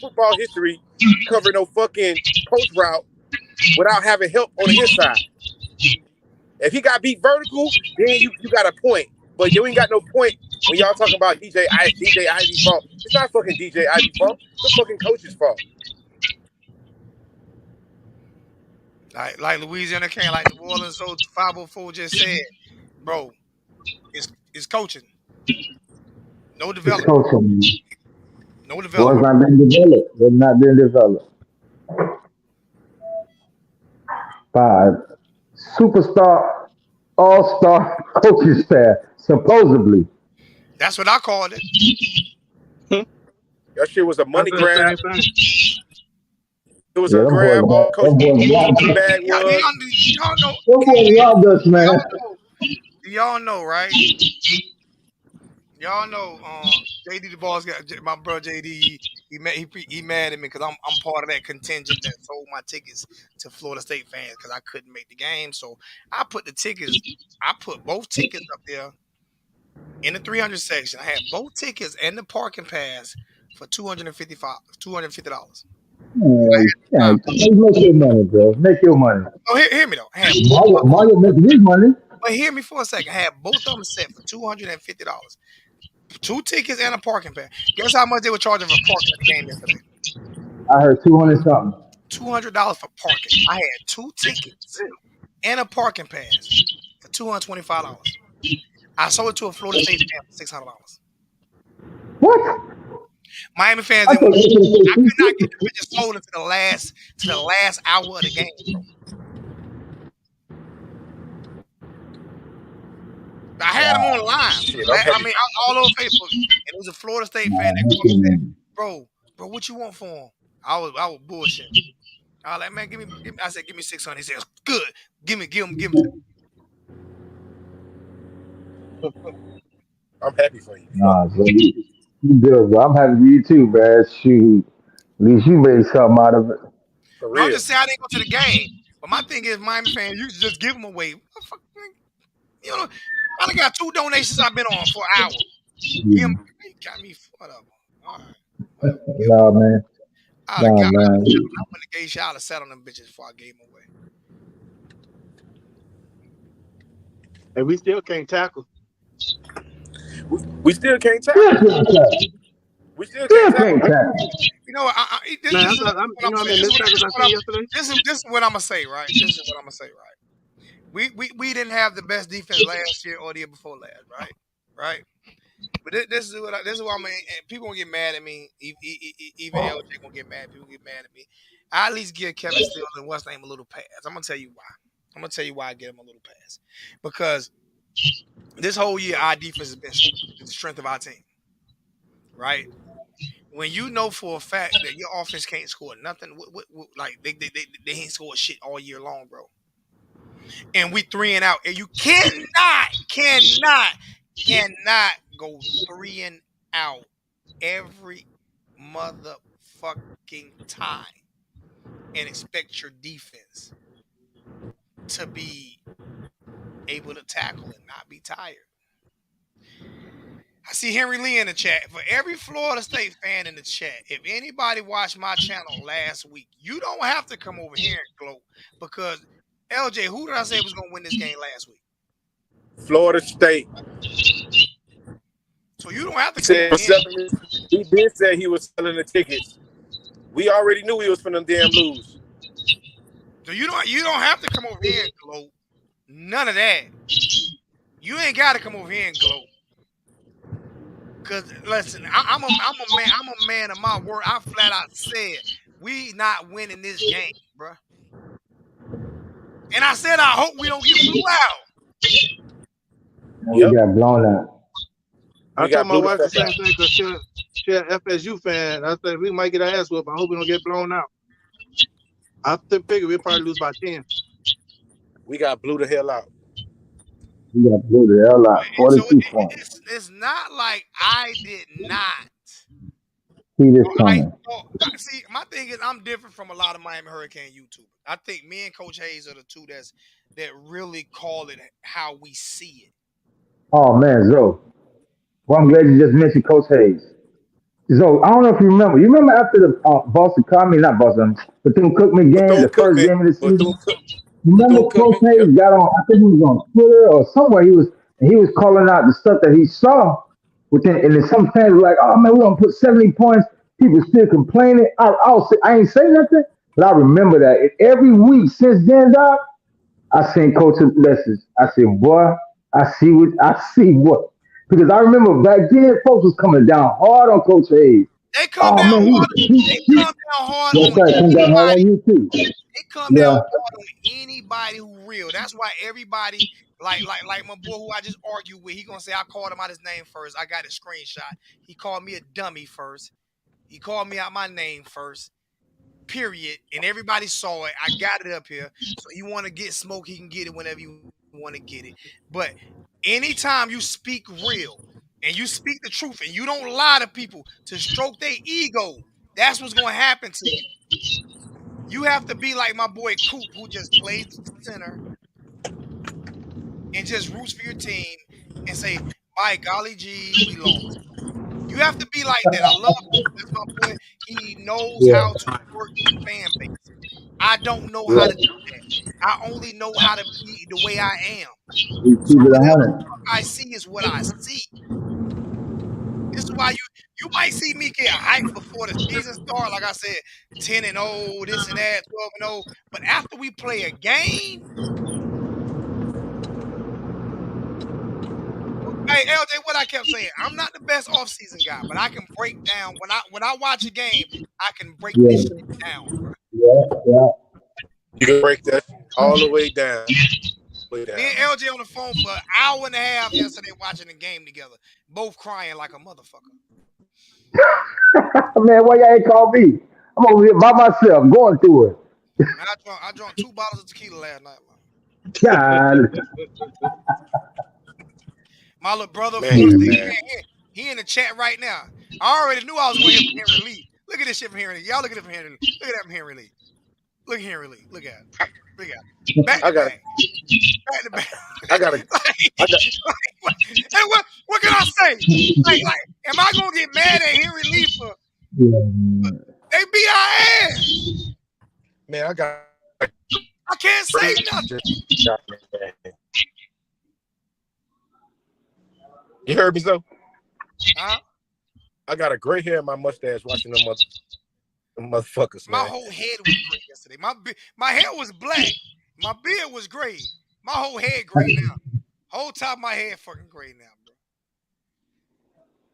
S4: football history cover no fucking post route without having help on the inside. If he got beat vertical, then you got a point. But you ain't got no point when y'all talking about DJ Ivy's fault. It's not fucking DJ Ivy's fault. It's the fucking coach's fault.
S1: Like Louisiana King, like New Orleans so 504 just said, bro, it's coaching. No
S2: It's
S1: development.
S2: coaching.
S1: No
S2: Boys
S1: development.
S2: not been developed. They've not been developed. Five. Superstar, all-star coaching staff, supposedly.
S1: That's what I called it.
S4: That shit was a
S3: I
S4: money
S3: said the
S4: grab.
S3: same thing.
S4: It was a
S2: Yeah, them boys,
S4: grab. All Coach
S2: them boys robbed us.
S4: bag was.
S1: Y'all know,
S2: Them boys robbed us, man.
S1: y'all know, right? Y'all know, JD the boss got my bro JD. He mad at me because I'm part of that contingent that sold my tickets to Florida State fans because I couldn't make the game. So I put both tickets up there in the 300 section. I had both tickets and the parking pass for $250.
S2: Yeah, make your money, bro. Make your money.
S1: Oh, hear me though. I had both,
S2: Mario making his money.
S1: but hear me for a second. I had both of them set for $250. 2 tickets and a parking pass. Guess how much they were charging for parking at the game yesterday?
S2: I heard 200 something.
S1: $200 for parking. I had 2 tickets and a parking pass for $225. I sold it to a Florida State fan for $600.
S2: What?
S1: Miami fans
S2: I
S1: didn't
S2: thought
S1: want.
S2: they could have
S1: I
S2: paid
S1: could not get the
S2: 250.
S1: bitches sold into the last hour of the game, bro. I had them online.
S4: Shit, I'm happy.
S1: All over Facebook, and it was a Florida State fan that
S2: Make
S1: called
S2: your
S1: and said,
S2: money.
S1: "Bro, what you want for him?" I was bullshit. I was like, "Man, give me." I said, "Give me 600." He said, "Good, give him."
S4: I'm happy for you.
S2: Nah, bro. You good, bro. I'm happy for you too, man. Shoot. At least you made something out of it.
S4: For
S1: No, I'm
S4: real.
S1: just saying I didn't go to the game. But my thing is, Miami fans, you just give them away. You know, I done got 2 donations I've been on for an hour. Give 'em-
S2: Yeah.
S1: you got me whatever. All right, whatever.
S2: Nah, man.
S1: I'd have
S2: Nah,
S1: got. I
S2: man.
S1: went to the gay shot. I'd have sat on them bitches before I gave them away.
S3: And we still can't tackle.
S4: We still can't
S2: Still
S4: tackle.
S2: can't tackle.
S4: We still
S2: Still
S4: can't tackle.
S2: can't tackle.
S1: You know what? This
S3: Man,
S1: is what I'm
S3: you know how
S1: saying.
S3: many missed tackles I seen yesterday?
S1: This is what I'm gonna say, right? This is what I'm gonna say, right? We didn't have the best defense last year or the year before last, right? Right. But this is what I'm. And people gonna get mad at me. Even LJ gonna get mad. People get mad at me. I at least give Kevin Steele and what's name a little pass. I'm gonna tell you why. I'm gonna tell you why I give him a little pass. Because this whole year our defense has been the strength of our team, right? When you know for a fact that your offense can't score nothing, like they ain't scored shit all year long, bro. And we 3 and out, and you cannot go 3 and out every motherfucking time and expect your defense to be able to tackle and not be tired. I see Henry Lee in the chat. For every Florida State fan in the chat, if anybody watched my channel last week, you don't have to come over here and gloat because LJ, who did I say was going to win this game last week?
S4: Florida State.
S1: So you don't have to come over here.
S4: He did say he was selling the tickets. We already knew he was finna damn lose.
S1: So you don't have to come over here and gloat. None of that. You ain't got to come over here and gloat. Cause listen, I'm a man of my word. I flat out said we not winning this game, bro. And I said I hope we don't get blew out.
S2: We got blown out.
S3: I told my wife the same thing because she's an FSU fan. I said we might get our ass whooped. I hope we don't get blown out. I figure we'll probably lose by 10.
S4: We got blew the hell out.
S2: We got blew the hell out. 42 points.
S1: It's not like I did not.
S2: See this coming.
S1: See, my thing is I'm different from a lot of Miami Hurricane YouTubers. I think me and Coach Hayes are the two that really call it how we see it.
S2: Oh man, Zoe. Well, I'm glad you just mentioned Coach Hayes. Zoe, I don't know if you remember. You remember after the not Boston, Bethune-Cookman game, the first game of the season? Remember Coach Hayes got on, I think he was on Twitter or somewhere, he was calling out the stuff that he saw within, and then some fans were like, oh man, we're gonna put 70 points. People still complaining. I ain't say nothing, but I remember that. And every week since then, Doc, I seen Coach's lessons. I said, boy, I see what. Because I remember back then, folks was coming down hard on Coach Hayes.
S1: They come down hard. They come down hard on anybody.
S2: You too.
S1: They come down hard on anybody who real. That's why everybody Like my boy who I just argued with, he gonna say I called him out his name first. I got a screenshot. He called me a dummy first. He called me out my name first. Period. And everybody saw it. I got it up here. So you want to get smoke, he can get it whenever you want to get it. But anytime you speak real and you speak the truth and you don't lie to people to stroke their ego, that's what's gonna happen to you. You have to be like my boy Coop, who just plays center and just roots for your team and say, by golly gee, we lost. You have to be like that. I love Coop. That's my boy. He knows
S2: Yeah.
S1: how to work the fan base. I don't know how to do that. I only know how to be the way I am.
S2: You
S1: So
S2: keep it
S1: whatever
S2: 100.
S1: I see is what I see. This is why you might see me get hyped before the season start. Like I said, 10-0, this and that, 12-0. But after we play a game, hey LJ, what I kept saying, I'm not the best offseason guy, but I can break down when I watch a game, I can break
S2: Yeah.
S1: this shit down, bro.
S2: Yeah.
S4: You can break that all the way down.
S1: Me and LJ on the phone for an hour and a half yesterday watching the game together, both crying like a motherfucker.
S2: Man, why y'all ain't call me? I'm over here by myself going through it.
S1: Man, I drunk 2 bottles of tequila last night, man.
S2: God.
S1: My little brother,
S4: Man.
S1: he in the chat right now. I already knew I was going to hear from Henry Lee. Look at this shit from Henry Lee. Y'all look at it from Henry Lee. Look at that from Henry Lee. Look at Henry Lee. Look at it. Look at it. Back to back. Back to back.
S4: I got it.
S1: Hey, what can I say? Like, am I gonna get mad at Henry Lee for they beat our ass?
S4: Man, I got.
S1: I can't say nothing.
S4: You heard me, so?
S1: Huh?
S4: I got a gray hair in my mustache watching them motherfuckers, man.
S1: My whole head was gray yesterday. My hair was black. My beard was gray. My whole head gray now. Whole top of my head fucking gray now, bro.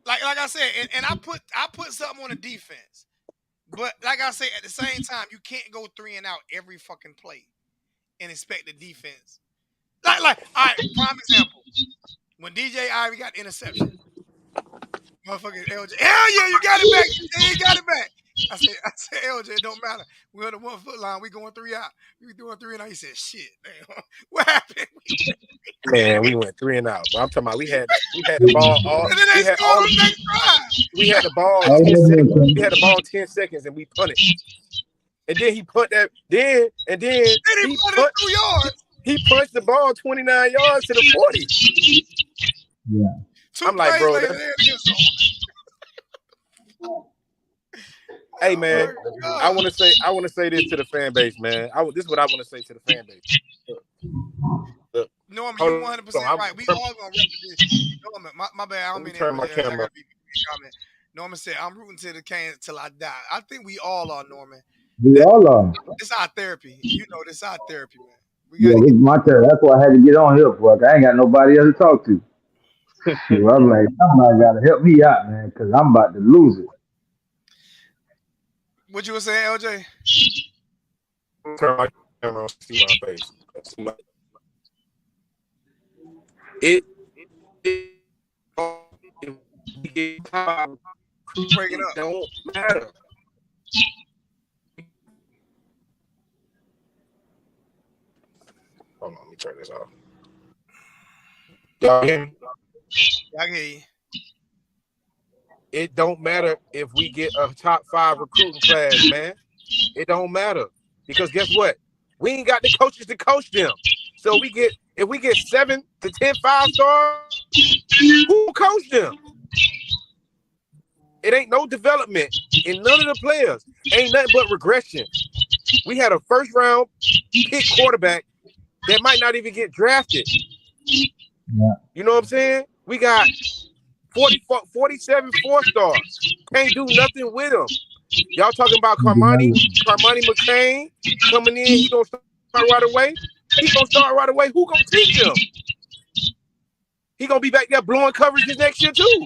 S1: Like I said, and I put something on the defense. But like I said, at the same time, you can't go 3 and out every fucking play and expect the defense. Like, all right, prime example. When DJ Ivy got the interception, motherfucking LJ, hell yeah, you got it back. You got it back. I said, LJ, it don't matter. We're on the 1 foot line. We going 3 out. We doing 3 and out. He said, shit, man. What happened?
S4: Man, we went 3 and out. But I'm talking about we had the ball all.
S1: And then they scored on the next drive.
S4: We had the ball 10 seconds. We had the ball 10 seconds and we punted. And then he put that. Then he
S1: punted 2 yards.
S4: He punched the ball 29 yards to the 40.
S2: Yeah.
S4: I'm like, bro. Hey man, I want to say this to the fan base, man. This is what I want to say to the fan base. Look,
S1: Norman, you're 100% right. We all gonna represent. Norman, my bad. I don't mean to
S4: turn my camera.
S1: Norman said, "I'm rooting to the Canes till I die." I think we all are, Norman.
S2: We all are.
S1: This our therapy. You know, this our therapy, man.
S2: It's my turn. That's why I had to get on here, boy. I ain't got nobody else to talk to. So I'm like, somebody got to help me out, man, because I'm about to lose it.
S1: What you were saying, LJ?
S4: Turn my camera on, see my face. It
S1: breaking up.
S4: Don't matter. Hold on, let me turn this off. Y'all hear me?
S1: I can hear you.
S4: It don't matter if we get a top 5 recruiting class, man. It don't matter. Because guess what? We ain't got the coaches to coach them. So if we get 7 to 10 5-stars, who coach them? It ain't no development in none of the players. Ain't nothing but regression. We had a first round pick quarterback that might not even get drafted.
S2: Yeah.
S4: You know what I'm saying? We got 47 4-stars. Can't do nothing with them. Y'all talking about Carmani McCain coming in. He gonna start right away. Who gonna teach him? He gonna be back there blowing coverages next year too.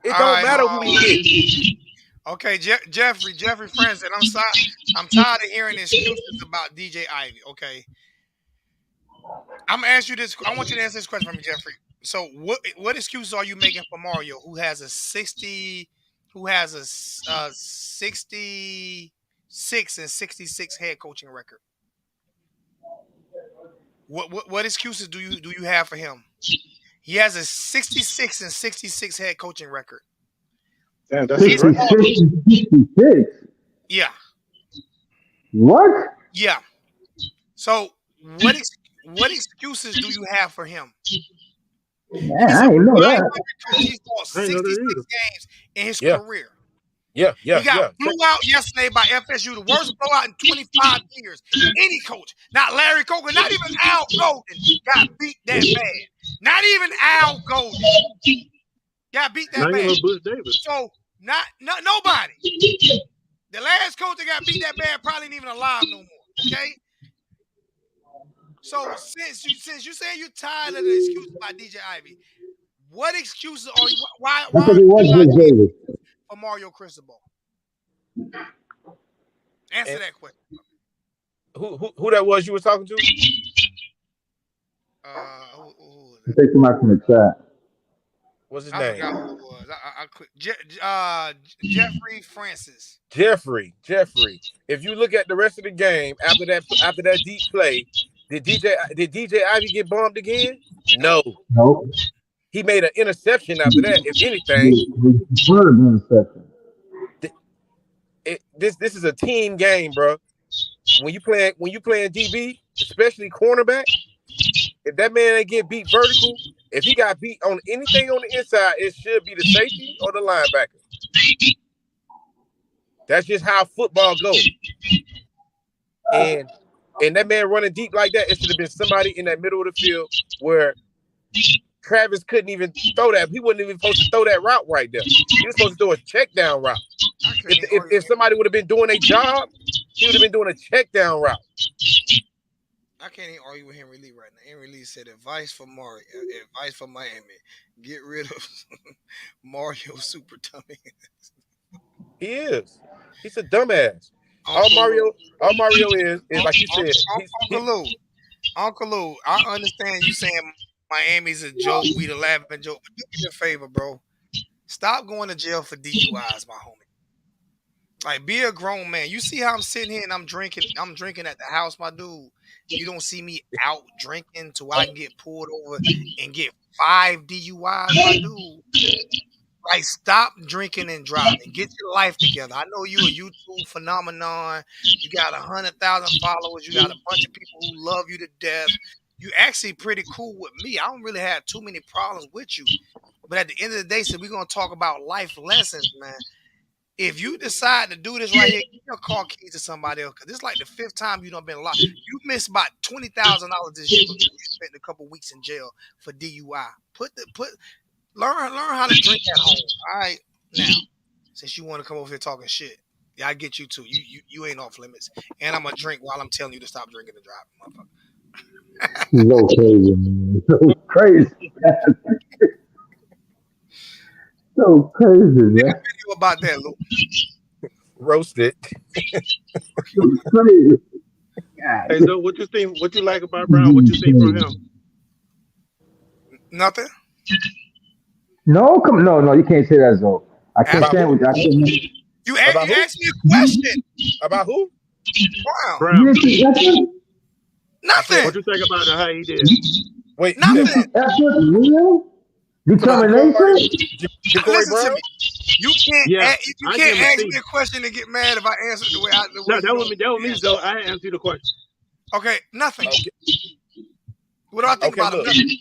S4: It don't matter who he get.
S1: Okay, Jeffrey Francis, I'm tired of hearing excuses about DJ Ivy. Okay, I'm gonna ask you this. I want you to answer this question for me, Jeffrey. So, what excuses are you making for Mario, who has a 66 head coaching record? What excuses do you have for him? He has a 66 head coaching record.
S3: Damn, that's his record.
S2: 66.
S1: Yeah.
S2: What?
S1: Yeah. So what excuses do you have for him?
S2: Man, I didn't know that.
S1: He's lost
S3: I didn't know that
S1: 66
S3: either.
S1: games in his
S4: Yeah.
S1: career.
S4: Yeah.
S1: He got blew out yesterday by FSU, the worst blowout in 25 years. Any coach, not Larry Coker, not even Al Golden, got beat that bad. Not even Al Golden got beat that
S3: Not
S1: bad.
S3: even Bush Davis.
S1: So not nobody. The last coach that got beat that bad probably ain't even alive no more. Okay. So since you say you're tired of the excuses by DJ Ivy, what excuses are you? Why
S2: I think it was Bush Davis.
S1: for Mario Cristobal? Answer that question.
S4: Who that was you was talking to?
S1: Who was
S2: I think somebody from the chat.
S4: What's his
S1: I
S4: name?
S1: forgot who it was. Jeffrey Francis.
S4: Jeffrey. If you look at the rest of the game after that deep play, did DJ Ivy get bombed again? No.
S2: Nope.
S4: He made an interception after that. If anything, this is a team game, bro. When you playing DB, especially cornerback, if that man ain't get beat vertical, if he got beat on anything on the inside, it should be the safety or the linebacker. That's just how football goes. And that man running deep like that, it should have been somebody in that middle of the field where Travis couldn't even throw that. He wasn't even supposed to throw that route right there. He was supposed to do a check down route. If somebody would have been doing a job, he would have been doing a check down route.
S1: I can't even argue with Henry Lee right now. Henry Lee said advice for Mario, advice for Miami. Get rid of Mario Super Tummy.
S4: He is. He's a dumbass. All Mario is like you said.
S1: Uncle Lou, I understand you saying Miami's a joke, we the laughing joke, but do me a favor, bro. Stop going to jail for DUIs, my homie. Like, be a grown man. You see how I'm sitting here and I'm drinking at the house, my dude. You don't see me out drinking till I can get pulled over and get 5 DUIs, my dude. Like, stop drinking and driving. Get your life together. I know you a YouTube phenomenon. You got 100,000 followers. You got a bunch of people who love you to death. You actually pretty cool with me. I don't really have too many problems with you. But at the end of the day, so we're going to talk about life lessons, man. If you decide to do this right here, give your car keys to somebody else. Because this is like the 5th time you done been locked. You missed about $20,000 this year because you spent a couple weeks in jail for DUI. Learn how to drink at home. All right, now, since you want to come over here talking shit, yeah, I get you too. You ain't off limits, and I'm gonna drink while I'm telling you to stop drinking and driving, motherfucker.
S2: So crazy, man. So crazy. So crazy, man.
S1: Video about that, Luke.
S4: Roasted.
S2: So crazy. God.
S3: Hey, so what you think? What you like about Brown? What you see from him?
S1: Nothing.
S2: No, you can't say that, though. I can't stand with that.
S1: You asked me a question.
S4: About who?
S3: Brown.
S1: Nothing.
S3: What you think about how he did?
S4: Wait,
S1: nothing.
S2: Real determination.
S1: Listen to me. You can't ask
S3: me
S1: a question and get mad if I answer it the way
S3: that was me, though. I answered you the question.
S1: Okay, nothing. Okay. What do I think about him? Nothing.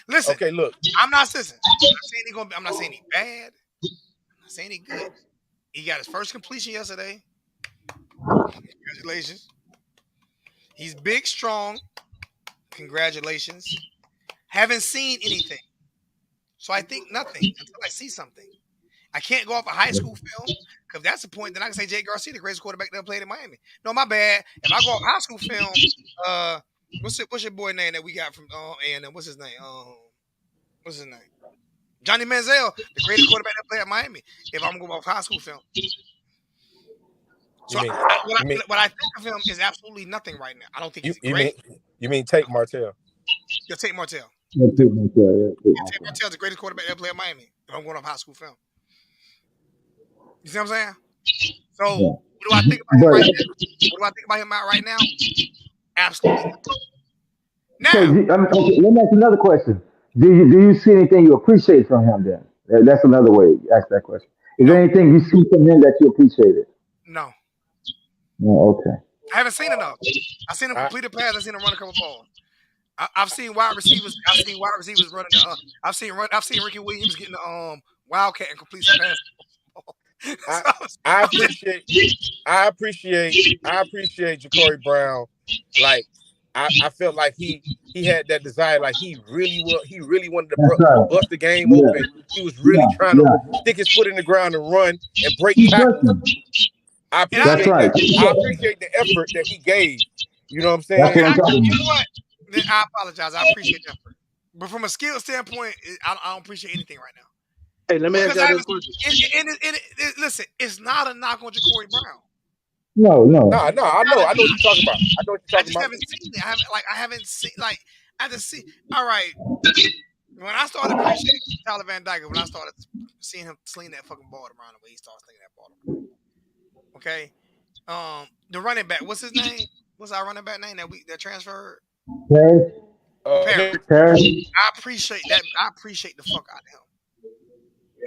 S1: Listen.
S4: Okay, look.
S1: I'm not saying I'm not saying he's bad. I'm not saying he's good. He got his first completion yesterday. Congratulations. He's big, strong. Congratulations. Haven't seen anything. So I think nothing until I see something. I can't go off a high school film because that's the point. Then I can say Jay Garcia, the greatest quarterback that ever played in Miami. No, my bad. If I go off high school film, what's your boy name that we got from A&M? What's his name? Johnny Manziel, the greatest quarterback that played at Miami. If I'm going off high school film. So what I think of him is absolutely nothing right now. I don't think he's great.
S4: You mean Tate Martell?
S1: Yeah, Tate Martell.
S2: Yeah, Tate Martell. Yeah, Tate
S1: Tate
S2: Martell.
S1: Martell's the greatest quarterback ever played in Miami. If I'm going off high school film. You see what I'm saying? So,
S2: Yeah.
S1: what do I think about him
S2: But
S1: right now? What do I think about him right now? Absolutely nothing.
S2: so,
S1: Now,
S2: okay, let me ask you another question. Do you see anything you appreciate from him? Then that's another way to ask that question. Is there
S1: no,
S2: anything you see from him that you appreciated?
S1: no.
S2: Oh, okay.
S1: I haven't seen enough. I've seen him
S4: I
S1: complete a pass. I've seen him run a couple balls. I've seen wide receivers. I've seen wide receivers running the. I've seen Ricky Williams getting the wildcat and complete some passes.
S4: I
S1: So,
S4: I
S1: I'm just,
S4: appreciate I appreciate Ja'Cory Brown. Like I felt like he had that desire. Like he really wanted to
S2: That's right.
S4: bust the game
S2: Yeah,
S4: open. He was really
S2: yeah,
S4: trying to
S2: yeah.
S4: stick his foot in the ground and run and break
S2: Keep
S4: tackles.
S2: pushing.
S4: I
S1: and I,
S2: That's
S4: appreciate
S2: right.
S4: that.
S2: Keep
S4: I
S2: pushing.
S4: appreciate the effort that he gave. You know what I'm
S2: That's
S1: okay.
S2: what
S4: saying?
S2: I'm talking
S1: You know
S2: about.
S1: what? Then I apologize. I appreciate that. But from a skill standpoint, I don't appreciate anything right now
S3: Hey, let me ask
S1: because I
S3: y'all this
S1: haven't.
S3: question.
S1: Listen, it's not a knock on Ja'Cory Brown.
S2: No, no.
S4: No, I know what you're talking about. I know what you're
S1: I
S4: talking
S1: just
S4: about.
S1: haven't seen it. I haven't seen I just see. All right, when I started appreciating Tyler Van Dyke, when I started seeing him sling that fucking ball around the way he started slinging that ball around. Okay, the running back, what's his name? What's our running back name that transferred?
S2: Paris,
S1: Paris.
S2: Paris.
S1: I appreciate that. I appreciate the fuck out of him.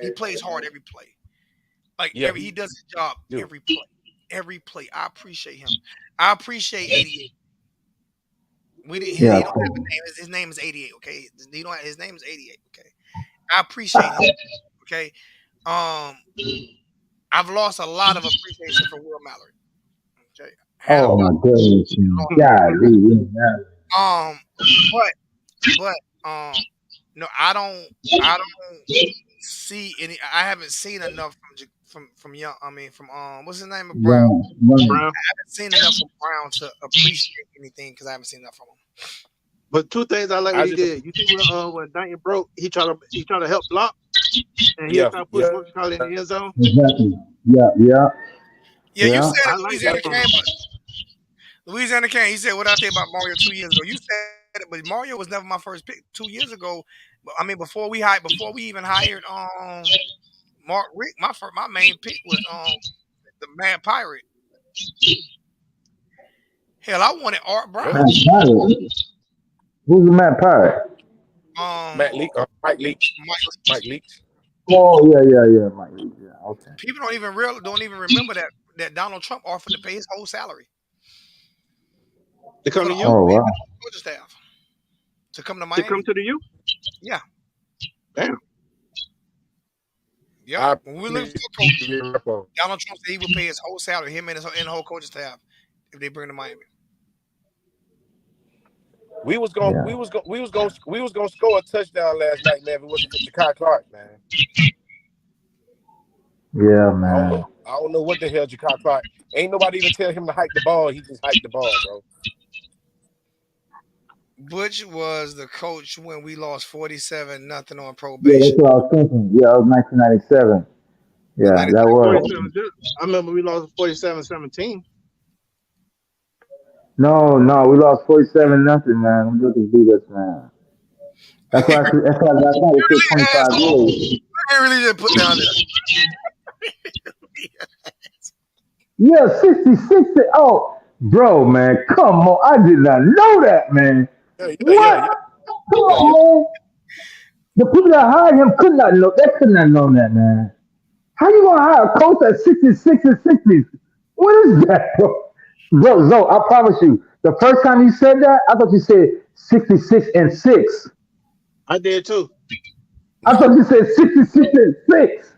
S1: He plays hard every play.
S4: Yeah,
S1: He does his job
S4: do.
S1: every play. Every play. I appreciate him. I appreciate 88. He
S2: Yeah,
S1: don't have a
S2: cool.
S1: name. His name is 88. Okay, his name is 88. Okay, I appreciate him. Okay, um, I've lost a lot of appreciation for Will Mallory. Okay, had a
S2: Oh
S1: lot.
S2: my goodness, man.
S1: Lost a
S2: God,
S1: lot. But no, I don't see any. I haven't seen enough from young. I mean, from what's his name of Brown.
S2: yeah.
S3: Brown.
S1: I haven't seen enough from Brown to appreciate anything because I haven't seen enough from him.
S3: But two things I like what
S4: I
S3: he
S4: just
S3: did. You see when Daniel broke, he tried to help block, and he
S4: yeah,
S3: tried to push
S4: yeah.
S3: what you call it in the end zone.
S2: Exactly. Yeah, yeah,
S1: Yeah, you
S2: yeah.
S1: said
S3: I
S1: it,
S3: like that
S1: Louisiana
S3: from
S1: came,
S3: him.
S1: but Louisiana came. He said what I say about Mario 2 years ago. You said it, but Mario was never my first pick 2 years ago. But, I mean, before we even hired Mark Rick, my main pick was the Mad Pirate. Hell, I wanted Art
S4: What?
S2: Brown.
S1: Briles.
S2: Who's the Matt Pirate?
S4: Matt Leach, Mike Leach,
S1: Mike
S4: Mike
S1: Leach.
S4: Leach.
S2: Oh, yeah, Mike. Yeah, okay.
S1: People don't even remember that Donald Trump offered to pay his whole salary
S3: To
S1: for
S3: come
S1: the
S3: to
S1: whole
S3: you,
S2: Oh, wow.
S1: coaching staff to come to
S3: to come
S1: Miami.
S3: to the U.
S1: Yeah,
S3: Damn.
S1: yep.
S4: I
S1: When we looked for a
S4: appreciate
S1: coach,
S4: the repo.
S1: Donald Trump said he would pay his whole salary, him and the whole coaching staff, if they bring him to Miami.
S2: Yeah,
S4: We was gonna score a touchdown last night, man. If it wasn't for Jakai Clark, man.
S2: yeah, man.
S4: I don't know what the hell Jakai Clark. Ain't nobody even tell him to hike the ball. He just hiked the ball, bro.
S1: Butch was the coach when we lost 47-0 on
S2: Yeah, that's
S1: probation.
S2: what I was thinking. Yeah, it was 1997.
S1: Was
S2: Yeah, that
S1: 97.
S2: was.
S3: 47. I remember we lost 47-17.
S2: No, we lost 47-0, man. I'm looking to do this, man. That's why they said
S1: Really
S2: 25
S1: asshole.
S2: years.
S1: I really just put down there.
S2: Yeah, 60. Oh, bro, man, come on. I did not know that, man. What? Come
S4: Yeah.
S2: on, man. The people that hired him could not know. They could not know that, man. How you gonna hire a coach at 66 and 60s? What is that, bro? Bro, Zo, I promise you, the first time you said that, I thought you said 66 and 6.
S3: I did too.
S2: I thought
S4: No,
S2: you said 66 and 6.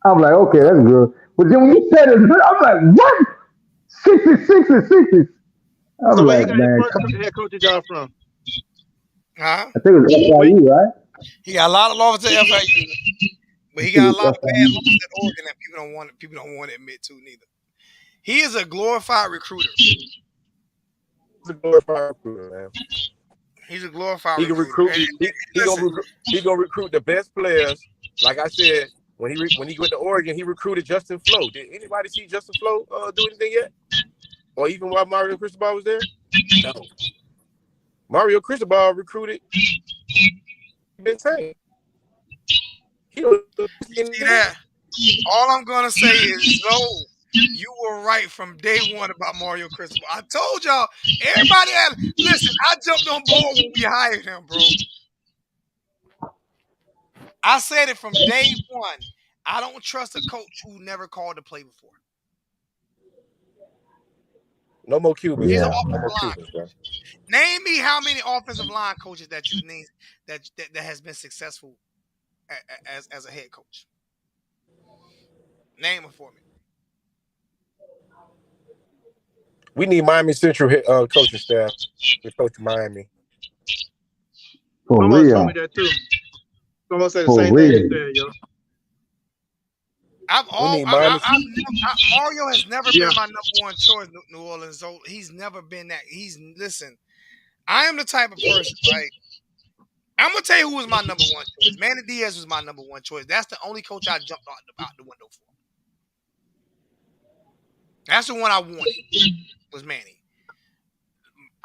S2: I'm like, okay, that's good. But then when you said it, I'm like, what? 66 and 60s. I'm
S3: So where he
S2: like,
S3: got his
S2: man,
S3: first head coaching job from?
S1: Huh?
S2: I think it was
S3: Wait,
S2: FIU, right?
S1: He got a lot of losses at FIU, but
S2: I
S1: he
S2: think
S1: got
S2: it
S1: a lot
S2: was
S1: of bad
S2: FIU.
S1: losses at Oregon that people don't want to admit to neither. He is a glorified recruiter.
S4: he's a glorified recruiter, man.
S1: He's a glorified
S4: He can
S1: recruiter.
S4: recruit.
S1: And
S4: He
S1: listen,
S4: gonna recruit. He gonna recruit the best players. Like I said, when he went to Oregon, he recruited Justin Flo. Did anybody see Justin Flo do anything yet? Or even while Mario Cristobal was there? No. Mario Cristobal recruited been saying. He don't
S1: See that? All I'm gonna say is, Zoe, you were right from day one about Mario Cristobal. I told y'all, everybody had. Listen, I jumped on board when we hired him, bro. I said it from day one. I don't trust a coach who never called a play before.
S4: No more Cubans,
S1: He's an
S2: Yeah,
S4: man. No
S1: offensive
S4: more
S1: line
S4: Cubans, bro.
S1: coach. Name me how many offensive line coaches that you need that has been successful as a head coach. Name them for me.
S4: We need Miami Central coaching staff to coach Miami.
S2: for
S3: Someone told me
S2: real,
S3: that too. Someone said the
S2: for
S3: same thing you
S2: real.
S3: said, yo.
S4: We need Miami.
S1: Mario has never
S3: Yeah.
S1: been my number one choice. New Orleans, so he's never been that. Listen. I am the type of person, right? I'm gonna tell you who was my number one choice. Manny Diaz was my number one choice. That's the only coach I jumped out the window for. That's the one I wanted. Was Manny.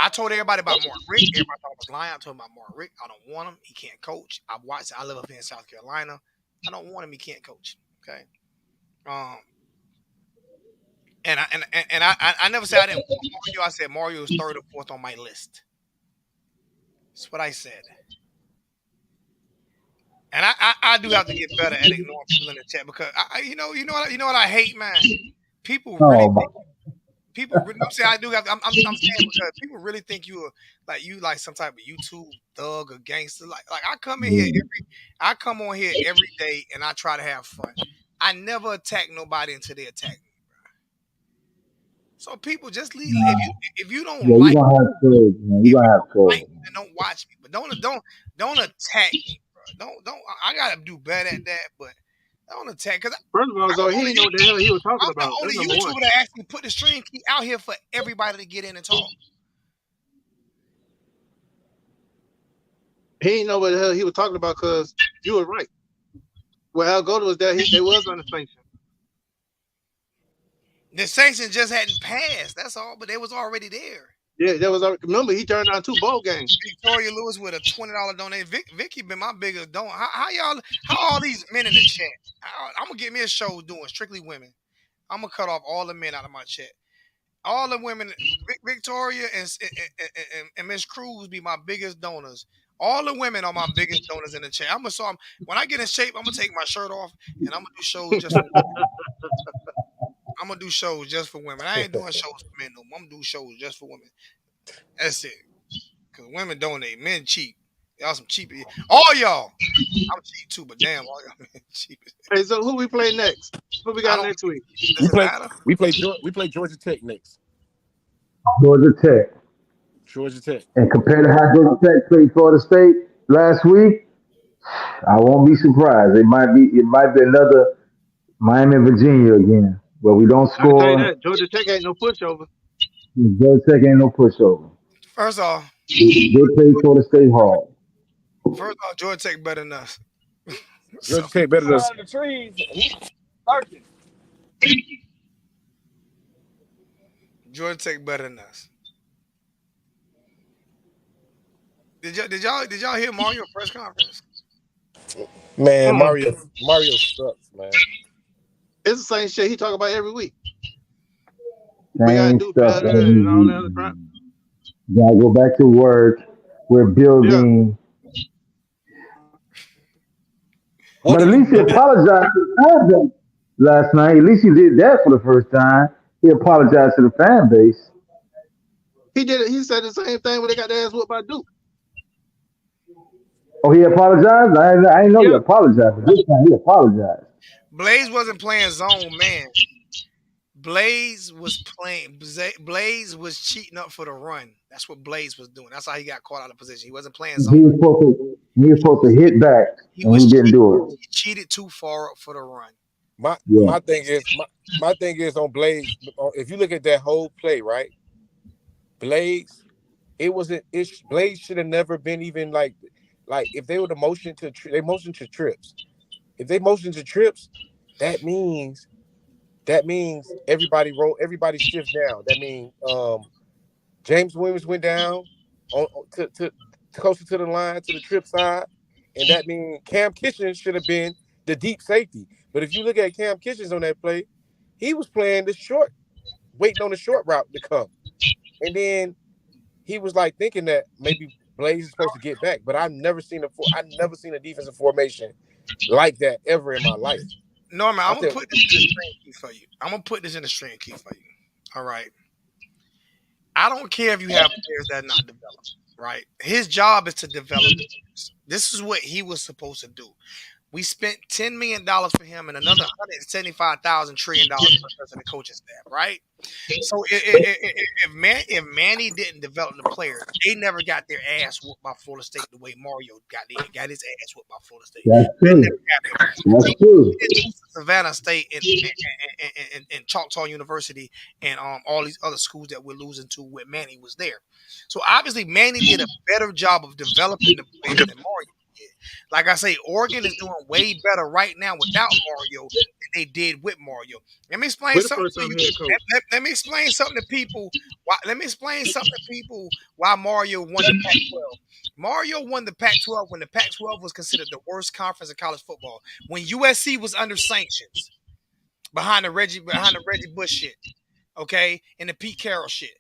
S1: I told everybody about Mark Rick. Everybody thought I was lying. I told them about Mark Rick. I don't want him. He can't coach. I watched. I live up here in South Carolina. I don't want him. He can't coach. Okay. And I never said I didn't want Mario. I said Mario is third or fourth on my list. That's what I said. And I do have to get better at ignoring people in the chat because you know what I hate, man. People really
S2: Oh my,
S1: I'm saying I do have. I'm saying because people really think you are like some type of YouTube thug or gangster. Like I come on here every day and I try to have fun. I never attack nobody until they attack me. So people just leave. If you don't
S2: yeah, you
S1: like,
S2: gonna have courage, man. You
S1: if you
S2: gonna have
S1: don't like,
S2: courage.
S1: then don't watch me. But don't attack me, bro. Don't. I gotta do better at that. But don't attack because
S3: First of all,
S1: I'm
S3: so
S1: the
S3: he
S1: only
S3: didn't know what the hell he was talking
S1: I'm the
S3: about. That's
S1: only
S3: number one.
S1: YouTuber that actually put the stream key out here for everybody to get in and talk.
S3: He didn't know what the hell he was talking about because you were right. Well, Al Gold was there. They was on the sanction.
S1: The sanction just hadn't passed. That's all. But they was already there.
S3: Yeah, that was. Remember, he turned down 2 bowl games.
S1: Victoria Lewis with a $20 donation. Vicky been my biggest donor. How all these men in the chat? I'm gonna get me a show doing strictly women. I'm gonna cut off all the men out of my chat. All the women, Victoria and Miss Cruz be my biggest donors. All the women are my biggest donors in the chat. When I get in shape, I'm gonna take my shirt off and I'm gonna do shows just for women. I'm gonna do shows just for women. I ain't doing shows for men no more. I'm gonna do shows just for women. That's it. Cause women donate, men cheap. Y'all some cheap. All y'all. I'm cheap too, but damn, all y'all men cheap.
S3: Hey, so who we play next? Who we
S1: I
S3: got
S1: don't.
S3: next week?
S1: Does it matter?
S4: We play Georgia Tech next.
S2: Georgia Tech,
S4: Georgia Tech.
S2: and compared to how Georgia Tech played Florida State last week, I won't be surprised. It might be another Miami, Virginia again, where we don't
S3: I can tell you
S2: score.
S3: that Georgia Tech ain't no pushover.
S2: Georgia Tech ain't no pushover.
S1: First off,
S2: They played Florida State hard.
S1: Georgia Tech better than us.
S4: Georgia Tech better than us.
S1: Georgia Tech better than us. Did y'all hear Mario press conference?
S4: Man,
S3: Mm.
S4: Mario sucks, man.
S3: It's the same shit he talk about every week. We gotta
S2: Same
S3: do
S2: stuff
S3: better
S2: every
S3: and all
S2: week.
S3: that other crap.
S2: Gotta go back to work. We're
S3: Yeah.
S2: building.
S4: What
S2: But
S4: do
S2: at
S4: you
S2: least he apologized to the fan base last night. At least he did that for the first time. He apologized to the fan base.
S3: He did it. He said the same thing when they got their ass whooped by Duke.
S2: Oh, he apologized? I didn't know he
S3: Yeah.
S2: apologized, but this time he apologized.
S1: Blaze wasn't playing zone man. Blaze was playing. Blaze was cheating up for the run. That's what Blaze was doing. That's how he got caught out of position. He wasn't playing zone.
S2: He was supposed to hit back,
S1: He
S2: and
S1: was
S2: he didn't
S1: cheating.
S2: do it.
S1: He cheated too far up for the run.
S4: my
S2: Yeah.
S4: my thing is my thing is on Blaze. If you look at that whole play, right? Blaze, it wasn't. Blaze should have never been even like if they were the motion to they motion to trips. If they motion to trips, that means everybody shift down. That means James Williams went down. to closer to the line, to the trip side, and that means Cam Kitchens should have been the deep safety. But if you look at Cam Kitchens on that play, he was playing the short, waiting on the short route to come, and then he was like thinking that maybe Blaze is supposed to get back. But I've never seen a defensive formation like that ever in my life.
S1: Norman,
S4: I
S1: I'm gonna
S4: said,
S1: put this in the stream key for you. I'm gonna put this in the stream key for you. All right. I don't care if you have players that are not developed. Right. His job is to develop players. This is what he was supposed to do. We spent $10 million for him and another $175,000 trillion for the rest of the coaching staff, right? So if Manny didn't develop the players, they never got their ass whooped by Florida State the way Mario got his ass whooped by Florida State.
S2: That's
S1: That
S2: true.
S1: never happened.
S2: That's
S1: He
S2: true.
S1: didn't lose to Savannah State and Choctaw University and all these other schools that we're losing to when Manny was there. So obviously Manny did a better job of developing the players than Mario did. Like I say, Oregon is doing way better right now without Mario than they did with Mario. Let me explain
S3: We're the
S1: something
S3: first
S1: to
S3: time
S1: you.
S3: head coach.
S1: Let me explain something to people. Let me explain something to people why Mario won the Pac-12. Mario won the Pac-12 when the Pac-12 was considered the worst conference in college football. When USC was under sanctions behind the Reggie Bush shit, okay, and the Pete Carroll shit.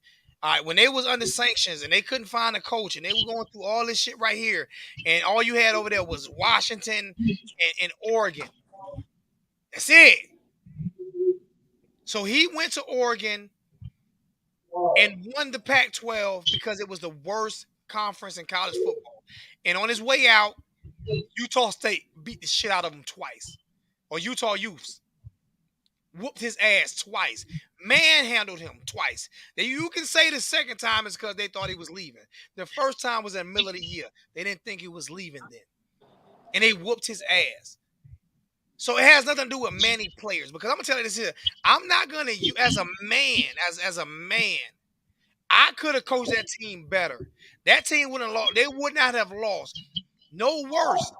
S1: All right, when they was under sanctions and they couldn't find a coach and they were going through all this shit right here, and all you had over there was Washington and Oregon. That's it. So he went to Oregon and won the Pac-12 because it was the worst conference in college football. And on his way out, Utah State beat the shit out of him twice. Or Utah Utes whooped his ass twice. Manhandled him twice. Then you can say the second time is because they thought he was leaving. The first time was in the middle of the year. They didn't think he was leaving then. And they whooped his ass. So it has nothing to do with Manny players. Because I'm going to tell you this here. I'm not going to, as a man, as a man, I could have coached that team better. That team wouldn't have lost. They would not have lost. No worse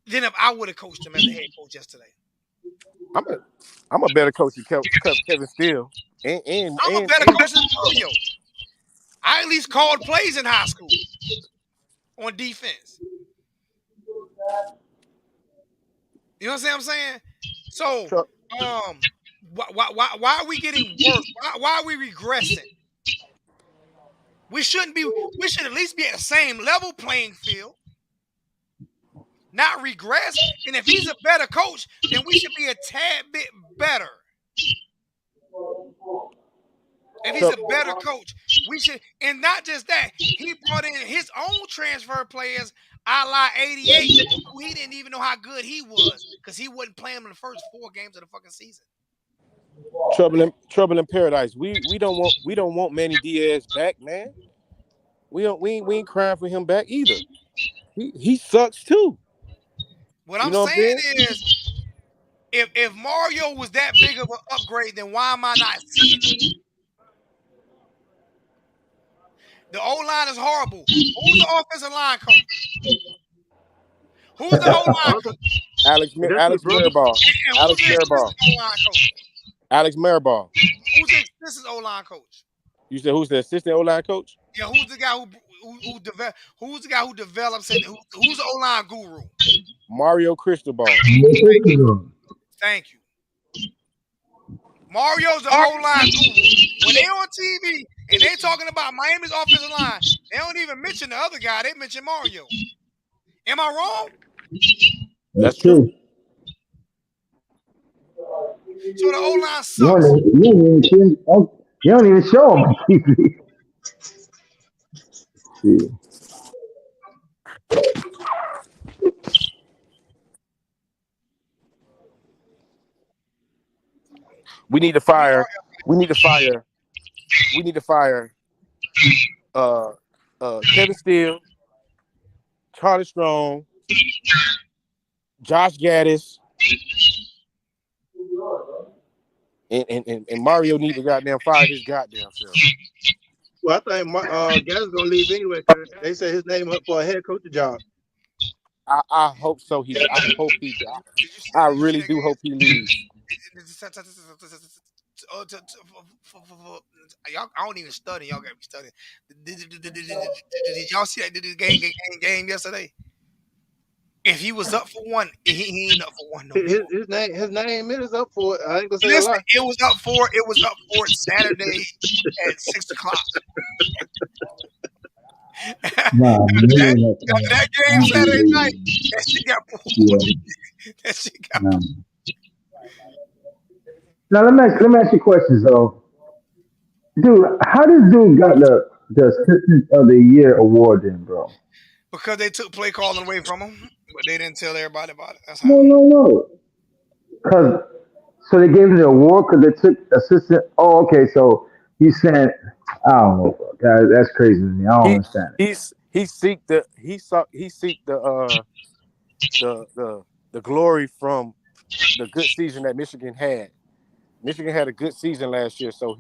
S1: than if I would have coached them as a head coach yesterday.
S4: I'm a better coach than Kevin Steele.
S1: I'm a better coach than Mario. I at least called plays in high school on defense. You know what I'm saying? So, why are we getting worse? Why are we regressing? We should at least be at the same level playing field, not regress. And if he's a better coach, then we should be a tad bit better. If he's a better coach, we should, and not just that, he brought in his own transfer players, a la 88, who he didn't even know how good he was because he wasn't playing in the first 4 games of the fucking season.
S4: Trouble in paradise. We don't want Manny Diaz back, man. We ain't crying for him back either. He sucks too.
S1: What I'm saying is, if Mario was that big of an upgrade, then why am I not seeing it? The O-line is horrible. Who's the offensive line coach? Who's the O-line coach?
S4: Alex Mirabal.
S1: Alex Mirabal.
S4: Alex Mirabal.
S1: Who's the assistant O-line coach?
S4: You said who's the assistant O-line coach?
S1: Yeah, who's the guy who develops and who's the O-line guru?
S4: Mario Cristobal.
S1: Thank you. Mario's the O-line guru. When they on TV and they talking about Miami's offensive line, they don't even mention the other guy. They mention Mario. Am I wrong?
S2: That's true.
S1: So the O-line sucks.
S2: You don't even show them on TV.
S4: We need to fire Kevin Steele, Charlie Strong, Josh Gaddis, and Mario need to goddamn fire his goddamn self.
S3: Well, I think Gaddis gonna leave anyway. Cause they said his name up for a head coaching job.
S4: I hope so. I really do hope he leaves.
S1: y'all. I don't even study. Y'all got me studying. Did y'all see that game yesterday? If he was up for one, he ain't up for one no more.
S3: His name is up for it. I ain't gonna say a
S1: Listen,
S3: lot.
S1: it was up for it Saturday at 6 o'clock.
S2: Nah,
S1: after
S2: man,
S1: that,
S2: that,
S1: after that game Saturday night,
S2: unbelievable.
S1: that shit got pulled.
S2: Yeah,
S1: That shit got
S2: nah. Now let me ask you questions though, dude. How this dude got the assistant of the year award then, bro?
S1: because they took play calling away from him, but they didn't tell everybody about it. That's how.
S2: No, no, no. Cause so they gave him the award because they took assistant. Oh, okay. So you saying I don't know, bro. That's crazy to me. I don't
S4: He
S2: understand it.
S4: he seek the glory from the good season that Michigan had. Michigan had a good season last year, so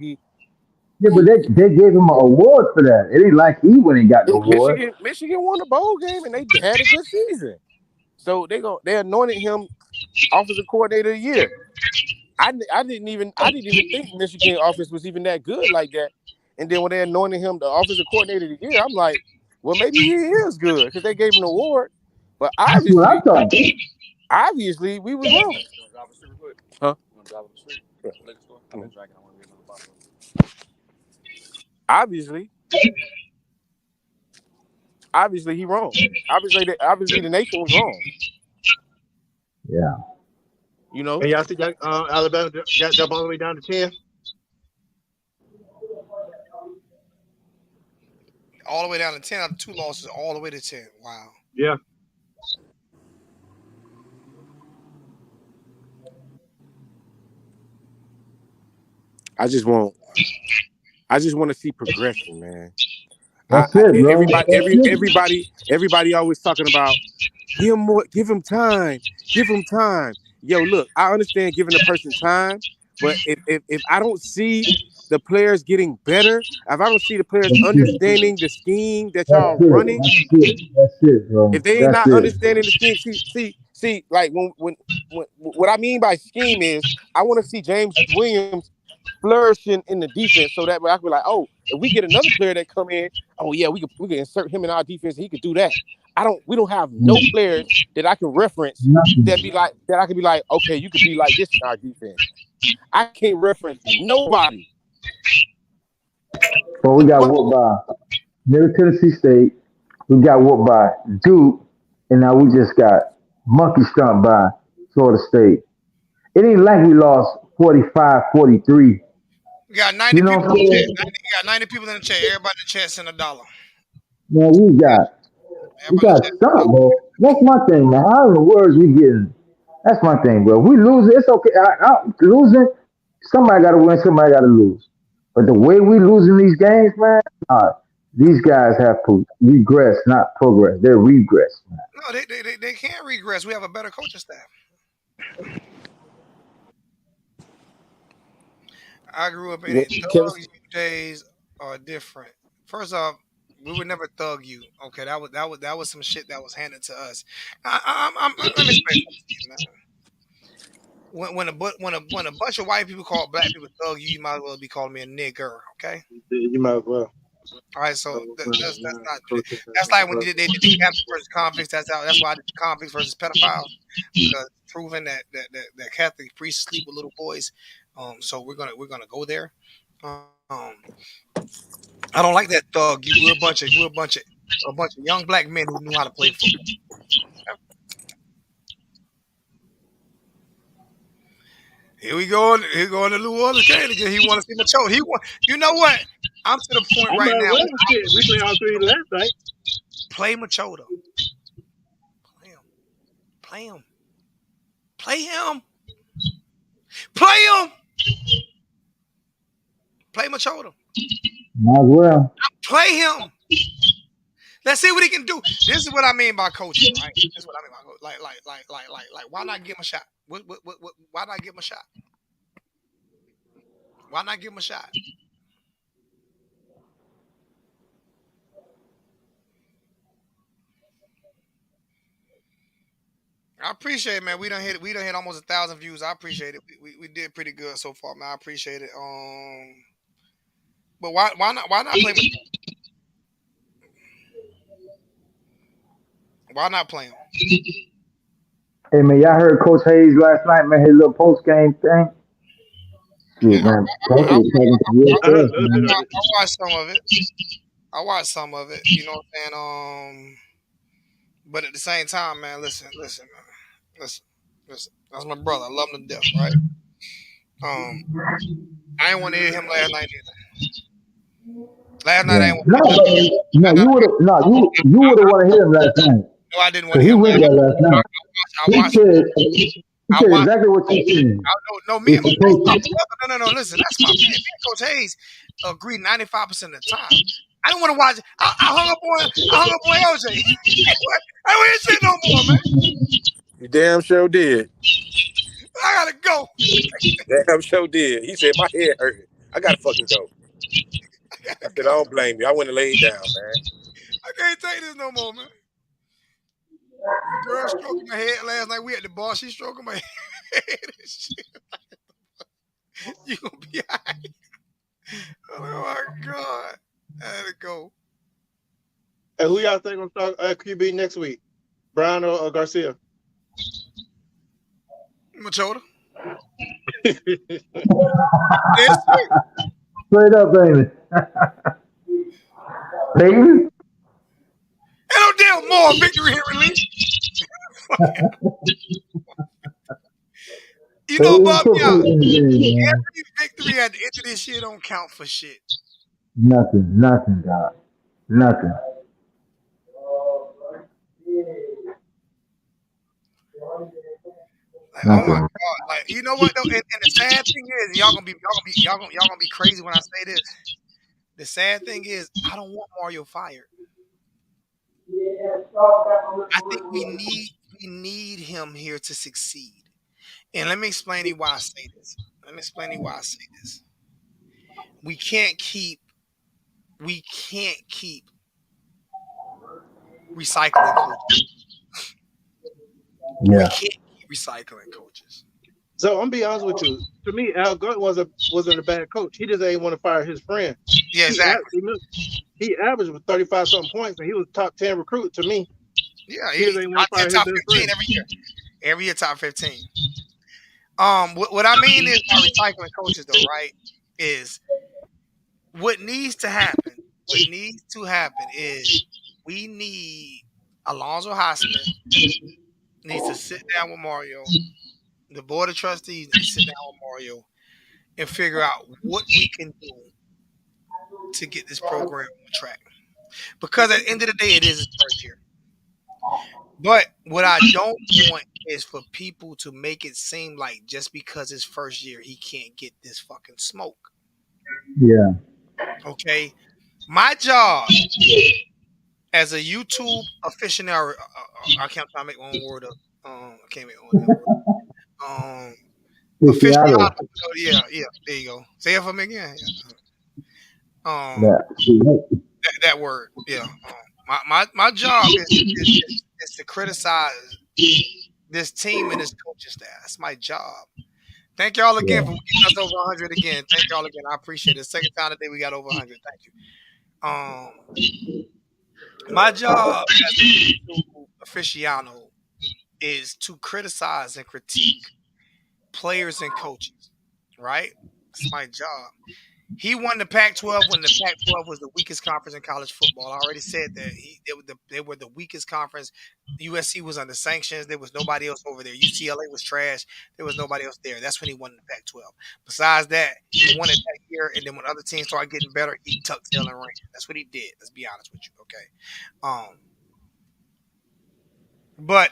S2: Yeah, but they gave him an award for that. It ain't like he went and got the award.
S4: Michigan won the bowl game and they had a good season. So they anointed him offensive coordinator of the year. I didn't even think Michigan offense was even that good like that. And then when they anointed him the offensive coordinator of the year, I'm like, well, maybe he is good because they gave him an award. But
S2: That's what I thought.
S4: obviously, we was wrong. Huh? Yeah. Obviously, obviously he wrong. Obviously the nation was wrong.
S2: Yeah.
S4: You know,
S3: And y'all see that Alabama got jump all the way down to 10.
S1: All the way down to 10 out of 2 losses, all the way to 10. Wow.
S3: Yeah.
S4: I just want to see progression, man.
S2: That's it, bro.
S4: Everybody,
S2: That's it.
S4: everybody always talking about give him time, give him time. Yo, look, I understand giving a person time, but if I don't see the players getting better, if I don't see the players
S2: That's it.
S4: understanding the scheme that
S2: That's
S4: y'all
S2: it.
S4: running,
S2: That's it. That's it,
S4: if
S2: bro.
S4: they ain't
S2: That's
S4: not
S2: it.
S4: understanding the scheme, see, like when what I mean by scheme is I want to see James Williams flourishing in the defense so that I can be like, oh, if we get another player that come in, oh yeah, we can insert him in our defense and he could do that. We don't have no players that I can reference
S2: Nothing.
S4: that I can be like, okay, you could be like this in our defense. I can't reference nobody.
S2: But we got whooped by Middle Tennessee State. We got whooped by Duke, and now we just got monkey stomped by Florida State. It ain't like we lost 45-43.
S1: We got 90
S2: You know
S1: people
S2: what
S1: in
S2: I'm
S1: the chat.
S2: saying?
S1: 90, we got 90 people in the chat. Everybody in the chat send $1.
S2: Man, we
S1: Everybody in
S2: got
S1: the chat send
S2: stomped, bro. That's my thing, man. How in the world we getting? That's my thing, bro. We lose, it's okay. Losing, somebody got to win, somebody got to lose. But the way we losing these games, man, these guys have regress, not progress. They're regress, man.
S1: $1. No, they can't regress. We have a better coaching staff. I grew up in it.
S4: Kevin,
S1: Thug days are different. First off, we would never thug you. Okay, that was some shit that was handed to us. Let me explain something to you, man. When a bunch of white people call black people thug you, you might as well be calling me a nigger. Okay.
S3: You might as well.
S1: All right, so that's
S3: Yeah,
S1: not.
S3: coach.
S1: That's like when they did the Catholic versus convicts. That's why I did the convicts versus pedophiles, because it's proven that Catholic priests sleep with little boys. So we're gonna go there. Um, I don't like that thug. We're a bunch of young black men who knew how to play football. Here we go. Here going to New Orleans Kane again. He want to see my show. He want. You know what? I'm to the point
S3: I
S1: right
S3: might as
S1: now.
S3: well. Shit, we played all three last night.
S1: Play Machado. Play him. Play him. Play him. Play him. Play Machado.
S2: Might as well.
S1: Play him. Let's see what he can do. This is what I mean by coaching, right? This is what I mean by coaching. Like. Why not give him a shot? Why not give him a shot? Why not give him a shot? I appreciate it, man. We done hit almost 1,000 views. I appreciate it. We did pretty good so far, man. I appreciate it. But why not play him? Why not play him?
S2: Hey man, y'all heard Coach Hayes last night, man, his little post game thing?
S1: Yeah,
S2: Shoot, man. Coach
S1: I,
S2: was talking to real
S3: I heard a
S2: tough,
S3: little bit
S2: man.
S3: of it.
S1: I watched some of it. I watched some of it. You know what I'm saying? But at the same time, man, listen, man, listen. That's my brother. I love him to death, right? I ain't want to hear him last night either. Last night I
S2: Yeah.
S1: ain't want
S2: No,
S1: to hear him.
S2: no, you would have no, you would have wanted him last night.
S1: No, I didn't want
S2: Cause
S1: to
S2: he
S1: hear him
S2: went
S1: last
S2: there
S1: night.
S2: last night.
S1: I
S2: He
S1: watched.
S2: said he
S1: I
S2: said
S1: watched.
S2: exactly what you said.
S1: No, me
S2: It's
S1: and that's my
S2: supposed
S1: brother. No. Listen, that's my man. Me and Coach Hayes agree 95% of the time. I didn't want to watch. I hung up on. I hung up on LJ. I don't want to shit no more, man.
S4: You damn sure did.
S1: I gotta go.
S4: Damn sure did. He said my head hurt. I gotta fucking go.
S1: I
S4: I
S1: gotta
S4: said I
S1: go.
S4: don't blame you. I went and laid down, man.
S1: I can't take this no more, man. Girl stroking my head last night. We at the bar. She stroking my head. And shit. You gonna be alright? Oh my god. I had to go.
S3: And who y'all think gonna start at QB next week? Brown or Garcia?
S1: Machota.
S3: Hey,
S1: Yes, sir.
S2: straight up, baby. Peyton?
S1: Ain't no damn more victory here release. You know,
S2: Peyton
S1: Bob,
S2: put
S1: yeah,
S2: Peyton in the game, man.
S1: every victory at the end of this shit don't count for shit.
S2: Nothing, dog. Nothing.
S1: Like, oh my
S2: Nothing.
S1: god, like you know what though, and the sad thing is, y'all gonna be crazy when I say this. The sad thing is, I don't want Mario fired. I think we need him here to succeed. And let me explain to you why I say this. Let me explain to you why I say this. We can't keep we can't keep recycling coaches. We
S2: Yeah.
S1: can't keep recycling coaches.
S3: so I'm gonna be honest with you. To me, Al Gut wasn't a bad coach. He just ain't want to fire his friend.
S1: Yeah,
S3: He
S1: exactly.
S3: he averaged with 35 something points, and he was top 10 recruit to me.
S1: Yeah,
S3: He just ain't want to fire his
S1: top
S3: best
S1: 15
S3: friend.
S1: every year. Every year top 15. What I mean is by recycling coaches though, right? Is what needs to happen. What needs to happen is we need Alonzo Highsmith needs to sit down with Mario. The board of trustees needs to sit down with Mario and figure out what we can do to get this program on track. Because at the end of the day, it is his first year. But what I don't want is for people to make it seem like just because it's first year, he can't get this fucking smoke.
S2: Yeah.
S1: Okay? My job as a YouTube aficionado, I can't try to make one word up. I can't make one word. Aficionado.
S2: Cristiano.
S1: Yeah, there you go. Say it for me again. Yeah.
S2: Yeah.
S1: That word. Yeah. My job is to criticize this team and this coaching staff. That's my job. Thank y'all again
S2: Yeah.
S1: for getting us over 100 again. Thank y'all again. I appreciate it. Second time today we got over 100. Thank you. My job as a YouTube aficionado is to criticize and critique players and coaches. Right? It's my job. He won the Pac-12 when the Pac-12 was the weakest conference in college football. I already said that they were the weakest conference. USC was under sanctions. There was nobody else over there. UCLA was trash. There was nobody else there. That's when he won the Pac-12. Besides that, he won it that year, and then when other teams started getting better, he tucked tail and ran. That's what he did. Let's be honest with you, okay? But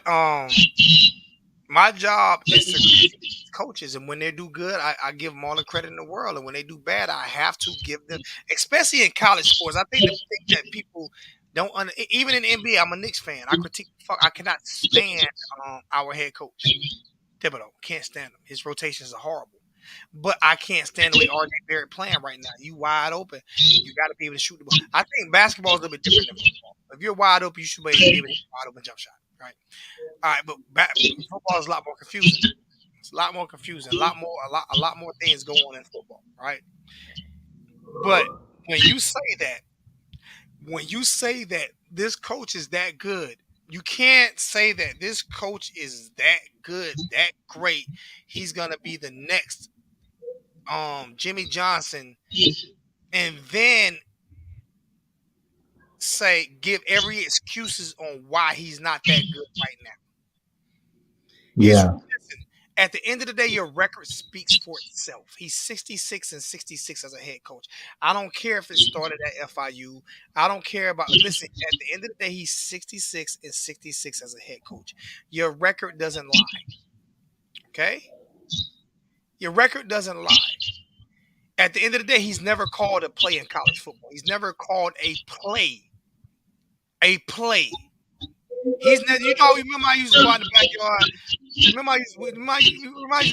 S1: my job is to critique coaches, and when they do good, I give them all the credit in the world, and when they do bad, I have to give them, especially in college sports. I think the thing that people don't even in the NBA, I'm a Knicks fan. I critique. I cannot stand our head coach Thibodeau. Can't stand him. His rotations are horrible. But I can't stand the way RJ Barrett playing right now. You wide open, you got to be able to shoot the ball. I think basketball is a little bit different than football. If you're wide open, you should be able to hit a wide open jump shot. Right. All right, but football is a lot more confusing. It's a lot more confusing. A lot more things go on in football, right? But when you say that, when you say that this coach is that good, you can't say that this coach is that good, that great. He's gonna be the next Jimmy Johnson, and then say give every excuses on why he's not that good right now. It's
S2: Yeah.
S1: listen, at the end of the day, your record speaks for itself. He's 66-66 as a head coach. I don't care if it started at FIU. I don't care about listen, at the end of the day, he's 66-66 as a head coach. Your record doesn't lie. Okay? Your record doesn't lie. At the end of the day, he's never called a play in college football. He's never called a play. A play. He's never, you know, remember I used to go out in the backyard. Remember I used to go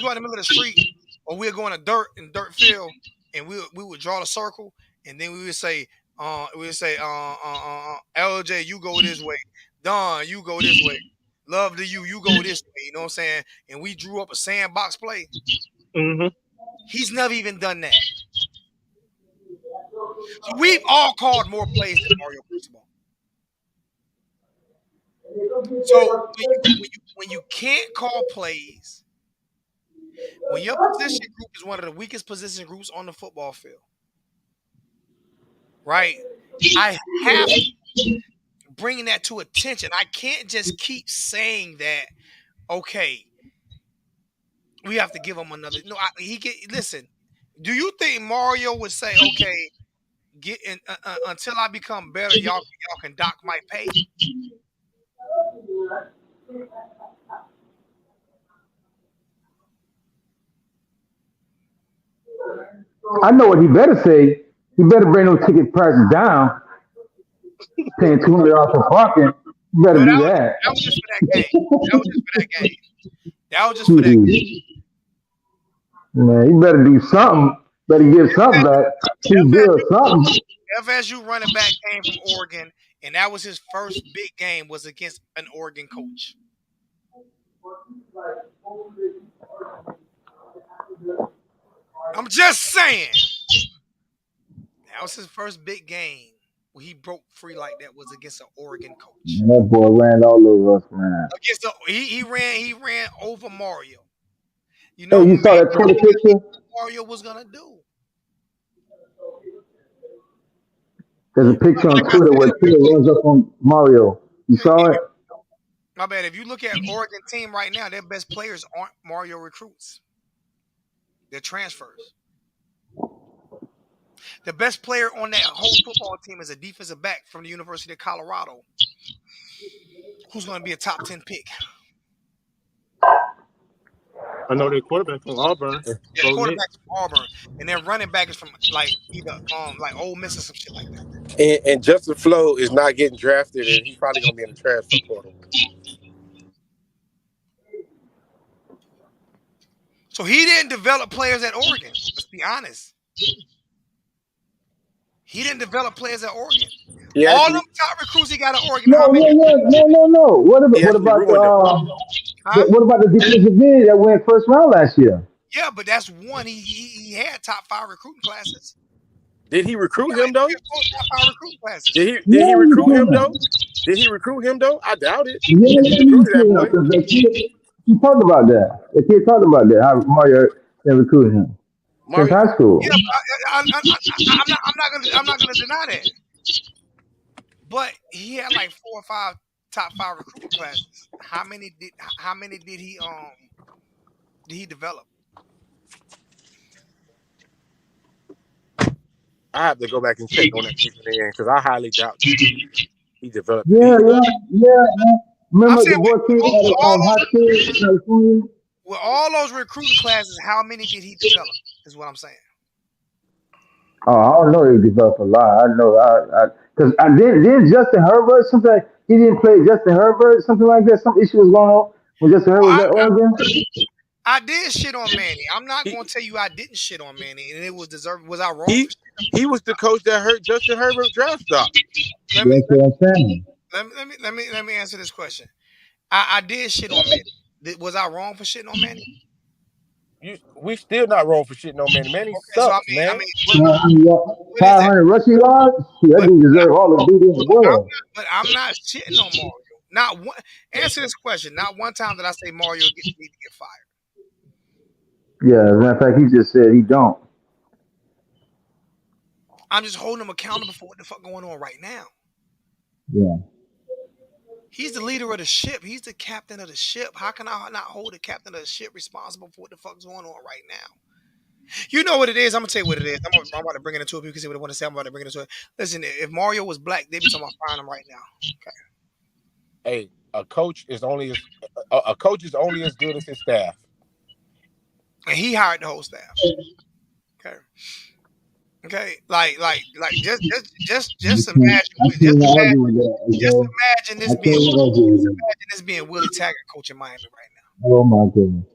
S1: out in the middle of the street, or we'd go in a dirt field, and we would draw the circle, and then we would say, LJ, you go this way, Don, you go this way, love to you, you go this way. You know what I'm saying? And we drew up a sandbox play.
S3: Mm-hmm.
S1: He's never even done that. So we've all called more plays than Mario Cristobal. So when you can't call plays, when your position group is one of the weakest position groups on the football field, right? I have to bring that to attention. I can't just keep saying that. Okay, we have to give him another. No, listen. Do you think Mario would say, "Okay, get in, until I become better, y'all can dock my pay"?
S2: I know what he better say. He better bring those ticket prices down. Paying $200 for parking. You better
S1: No,
S2: do that.
S1: that was just for that game. That was just for that game. That was just for that game.
S2: Man, you better do something. Better give something back. He did something.
S1: FSU running back came from Oregon, and that was his first big game was against an Oregon coach. I'm just saying. That was his first big game where he broke free like that was against an Oregon coach.
S2: That boy ran all over us, man.
S1: Against he ran over Mario. You
S2: Hey,
S1: know,
S2: you saw that Twitter picture?
S1: Mario was gonna do.
S2: There's a picture on Twitter where Tia runs up on Mario. You saw it?
S1: My bad. If you look at Oregon team right now, their best players aren't Mario recruits. They're transfers. The best player on that whole football team is a defensive back from the University of Colorado, who's going to be a top 10 pick.
S3: I know their quarterback from Auburn.
S1: Yeah, quarterback's from Auburn, and their running back is from like either like Ole Miss or some shit like that.
S4: And Justin Flo is not getting drafted, and he's probably gonna be in the transfer portal.
S1: So he didn't develop players at Oregon. Let's be honest. He didn't develop players at Oregon. Yeah, all them top recruits he got at Oregon.
S2: No. What about the defensive end that went first round last year?
S1: Yeah, but that's one. He had top 5 recruiting classes.
S4: Did he recruit him though?
S1: Top 5 recruiting classes.
S4: Did he recruit him though? Did he recruit him though? I doubt it.
S2: He talked about that. The kid talked about that. How Mario recruited him since high school.
S1: Yeah, I'm not gonna deny that. But he had like 4 or 5 top 5 recruiting classes. How many did he develop?
S4: I have to go back and check on that because I highly doubt he developed.
S2: Yeah. Remember the boy kid
S1: with all those recruiting classes, how many did he develop? Is what I'm saying.
S2: Oh, I don't know. He developed a lot. I know. Because didn't Justin Herbert something? He didn't play Justin Herbert, something like that. Some issue was going on when Justin Herbert was at Oregon.
S1: I did shit on Manny. I'm not going to tell you I didn't shit on Manny, and it was deserved. Was I wrong?
S4: He was the coach that hurt Justin Herbert draft stock.
S1: Let me answer this question. I did shit on Manny. Was I wrong for shitting on Manny?
S4: We still not wrong for shitting on Manny. Manny
S1: Okay, so
S4: sucks, man.
S1: what is that?
S2: 500 rushing yards. That
S1: But
S2: dude deserves all the dude in the world.
S1: I'm not shitting on Mario. Not one. Answer this question. Not one time did I say Mario need to get fired.
S2: Yeah, as a matter of fact, he just said he don't.
S1: I'm just holding him accountable for what the fuck going on right now.
S2: Yeah.
S1: He's the leader of the ship. He's the captain of the ship. How can I not hold the captain of the ship responsible for what the fuck's going on right now? You know what it is. I'm gonna tell you what it is. I'm about to bring it into it. You can see what I want to say. I'm about to bring it into it. Listen, if Mario was black, they'd be talking about firing him right now. Okay.
S4: Hey, a coach is only as good as his staff.
S1: And he hired the whole staff. Okay. Okay. Like just imagine this being Willie Taggart coaching Miami right now.
S2: Oh my goodness.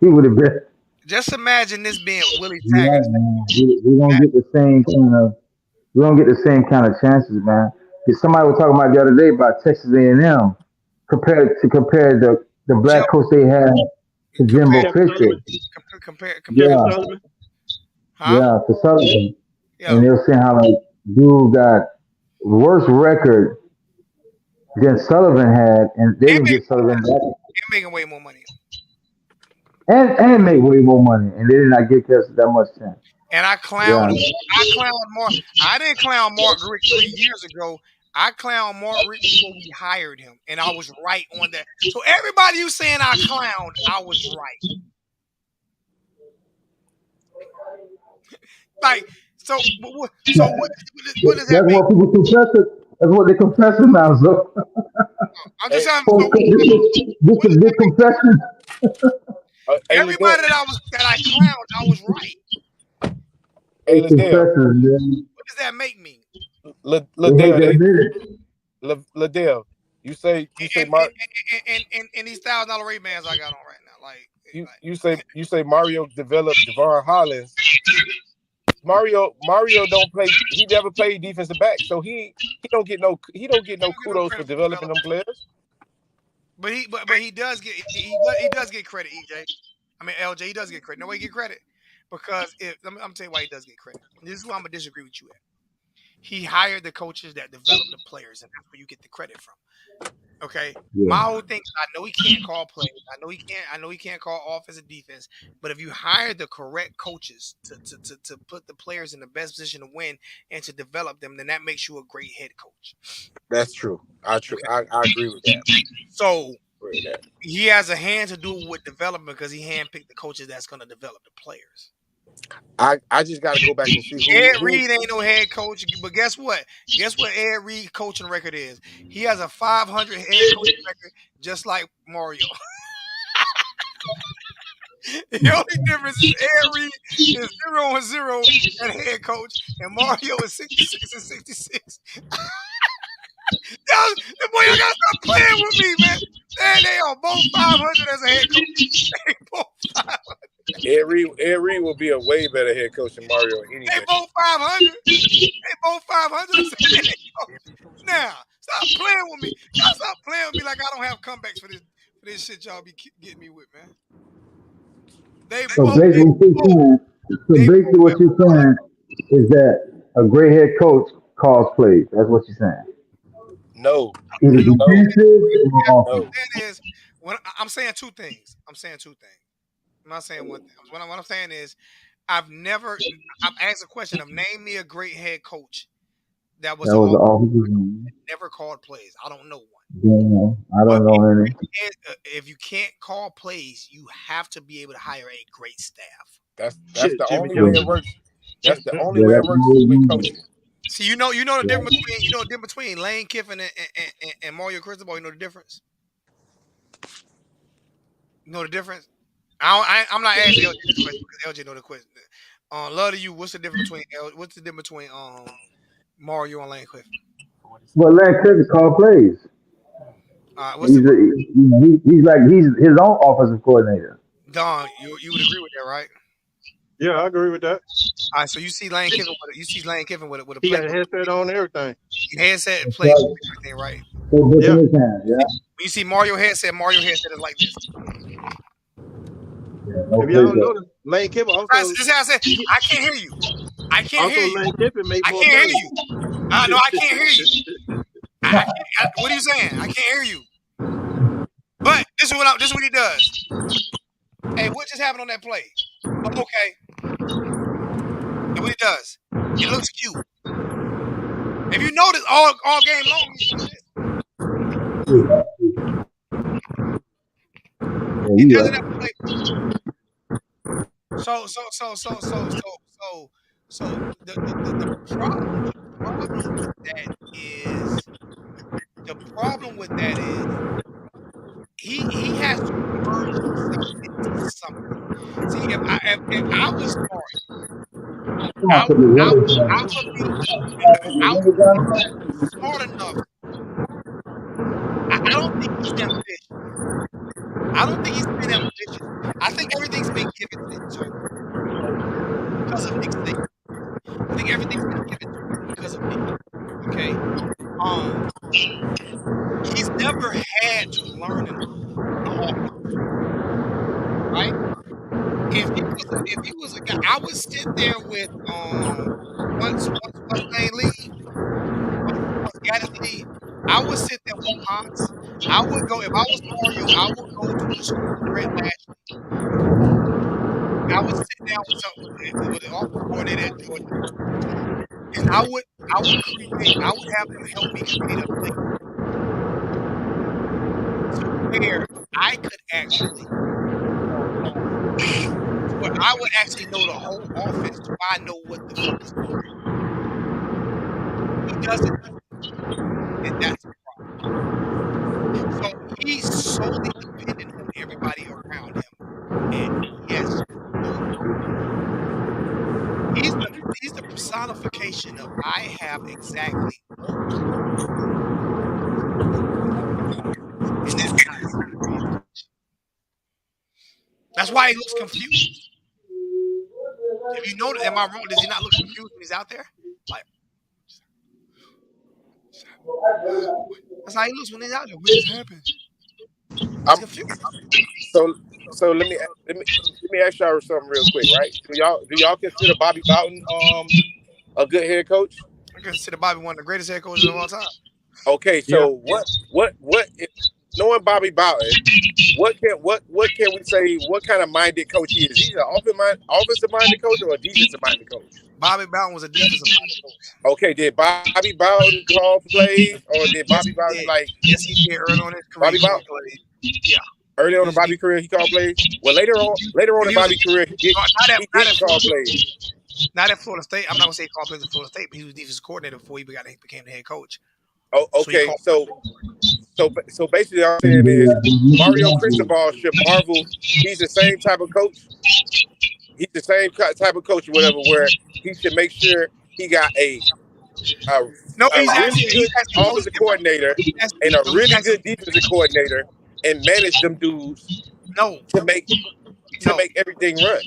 S2: He would have been.
S1: Just imagine this being Willie Taggart.
S2: We don't get the same kind of chances, man. Because somebody was talking about the other day about Texas A&M compared the black coach they had to Jimbo Fisher.
S1: Compare.
S2: Yeah.
S1: Huh?
S2: Yeah, to Sullivan.
S1: Yeah.
S2: And they were saying how like dude got worse record than Sullivan had, and they didn't get Sullivan back.
S1: They're making way more money.
S2: And make way more money, and they did not give us that much chance.
S1: And I clowned Mark. I didn't clown Mark Rick 3 years ago. I clowned Mark Rick before we hired him, and I was right on that. So everybody you saying I clowned, I was right. Like what does that
S2: That's
S1: mean?
S2: what people confess it. That's what they confess it now. So
S1: I'm just saying.
S2: This is a big confession.
S1: Everybody that I clowned, I was right.
S4: Hey,
S1: what does that make me?
S4: Liddell, you say
S1: Mark and these $1,000 Ray-Bans I got on right now. Like
S4: you say Mario developed Javon Hollins. Mario don't play. He never played defensive back, so he don't get no kudos for developing them players.
S1: But he does get credit, EJ. I mean LJ, he does get credit. No way he get credit because I'm telling you why he does get credit. This is why I'm gonna disagree with you at. He hired the coaches that developed the players, and that's where you get the credit from. Okay, yeah. My whole thing is I know he can't call plays. I know he can't call offense and defense. But if you hire the correct coaches to put the players in the best position to win and to develop them, then that makes you a great head coach.
S4: That's true. I agree with that.
S1: So he has a hand to do with development because he handpicked the coaches that's going to develop the players.
S4: I just got to go back and see who.
S1: Ed Reed ain't no head coach, but guess what? Guess what Ed Reed coaching record is? He has a 500 head coaching record, just like Mario. The only difference is Ed Reed is 0-0 at head coach, and Mario is 66-66. Boy, you gotta stop playing with me, man. They are both 500 as a head coach. They both 500.
S4: Ed Reed will be a way better head coach than Mario any day.
S1: They both 500. They both 500 as a head coach. Now, stop playing with me. Y'all stop playing with me like I don't have comebacks for this shit y'all be getting me with, man.
S2: Basically what you're saying is that a great head coach calls plays. That's what you're saying.
S4: No.
S2: Either defensive or offensive.
S1: I'm saying two things. I'm not saying one thing. What I'm saying is I've asked a question of name me a great head coach that was never called plays. I don't know one.
S2: Yeah, I don't know any.
S1: If you can't call plays, you have to be able to hire a great staff.
S4: That's the only way it works. That's the only way it works with coaching.
S1: See, you know the difference between Lane Kiffin and Mario Cristobal. You know the difference. You know the difference. I'm not asking LJ this question because LJ know the question. Love to you. What's the difference between Mario and Lane Kiffin?
S2: Well, Lane Kiffin call plays. He's his own offensive coordinator.
S1: Don, you would agree with that, right?
S3: Yeah, I agree with that.
S1: All right, so you see Lane Kiffin with a
S3: he got a headset on and everything.
S1: Headset plays everything, right?
S3: Yeah.
S1: you see Mario headset is like this.
S2: Yeah, no
S3: If y'all
S2: play
S3: don't
S2: though.
S3: notice, Lane Kiffin
S1: That's
S3: also
S1: this is how I said, I can't hear you. I can't hear
S3: also
S1: you.
S3: Lane Kiffin make
S1: I
S3: more
S1: can't hear
S3: money.
S1: you. No, I can't hear you. I can't. What are you saying? I can't hear you. But this is what he does. Hey, what just happened on that play? Oh, okay. And what he does, it looks cute. If you notice, all game long, he's doing this.
S2: Yeah,
S1: He
S2: you
S1: does it
S2: right.
S1: every play. So the problem with that is the problem with that is he has to merge himself into something. See, if I was smart,
S2: Come on, put the water
S1: I
S2: down.
S1: would be
S2: The water down.
S1: smart enough. I don't think he's ambitious. I don't think he's been ambitious. I think everything's been given to him because of Nick Saban. I think everything's been given to him because of Nick. Okay. Um, he's never had to learn an offense, right? If he was a guy, I would sit there with once what's his name leave, once Gaddis leave, I would sit there with Ponce. I would go if I was Mario, I would go to the school of Brett Lashlee. I would sit down with the offense coordinator at Georgia, and I would have them help me create a play to where I could actually to where I would actually know the whole offense so I know what the fuck is going on. He doesn't do it, and that's the problem. So he's solely dependent on everybody around him, and he has no. He's the personification of I have exactly all and that's not good for your coach. That's why he looks confused. If you notice, am I wrong? Does he not look confused when he's out there? Like that's how he looks when he's out there. What just happened? He's
S4: I'm
S1: confused.
S4: so so. Let me ask y'all something real quick, right? Do y'all consider Bobby Bowden a good head coach?
S1: I consider Bobby one of the greatest head coaches of all time.
S4: Okay,
S3: Yeah.
S4: so what if, knowing Bobby Bowden, what can we say? What kind of minded coach he is? He's an offensive minded coach or a defensive minded coach?
S1: Bobby Bowden was a defensive minded coach.
S4: Okay, did Bobby Bowden call plays or did
S1: Yes,
S4: Bobby
S1: he
S4: Bowden
S1: did.
S4: like
S1: Yes, he did. Early on in his career,
S4: Bobby
S1: he called
S4: Bowden
S1: plays. Yeah,
S4: early
S1: he
S4: on in
S1: was a
S4: Bobby's career he called plays? Well, later on in
S1: he was
S4: Bobby's career
S1: not
S4: he
S1: at
S4: didn't call
S1: Florida
S4: plays.
S1: State. Not at Florida State. I'm not gonna say he called plays at Florida State, but he was defensive coordinator before he became the head coach.
S4: Oh,
S1: So he
S4: okay,
S1: called.
S4: so basically all I'm saying is Mario
S2: Yeah.
S4: Cristobal should marvel. He's the same type of coach. He's the same type of coach or whatever, where he should make sure he got a,
S1: No,
S4: a really
S1: he's
S4: good
S1: actually totally
S4: offensive
S1: different.
S4: coordinator and a
S1: He's
S4: really
S1: actually
S4: good defensive coordinator and manage them dudes
S1: no,
S4: to make
S1: no,
S4: everything run.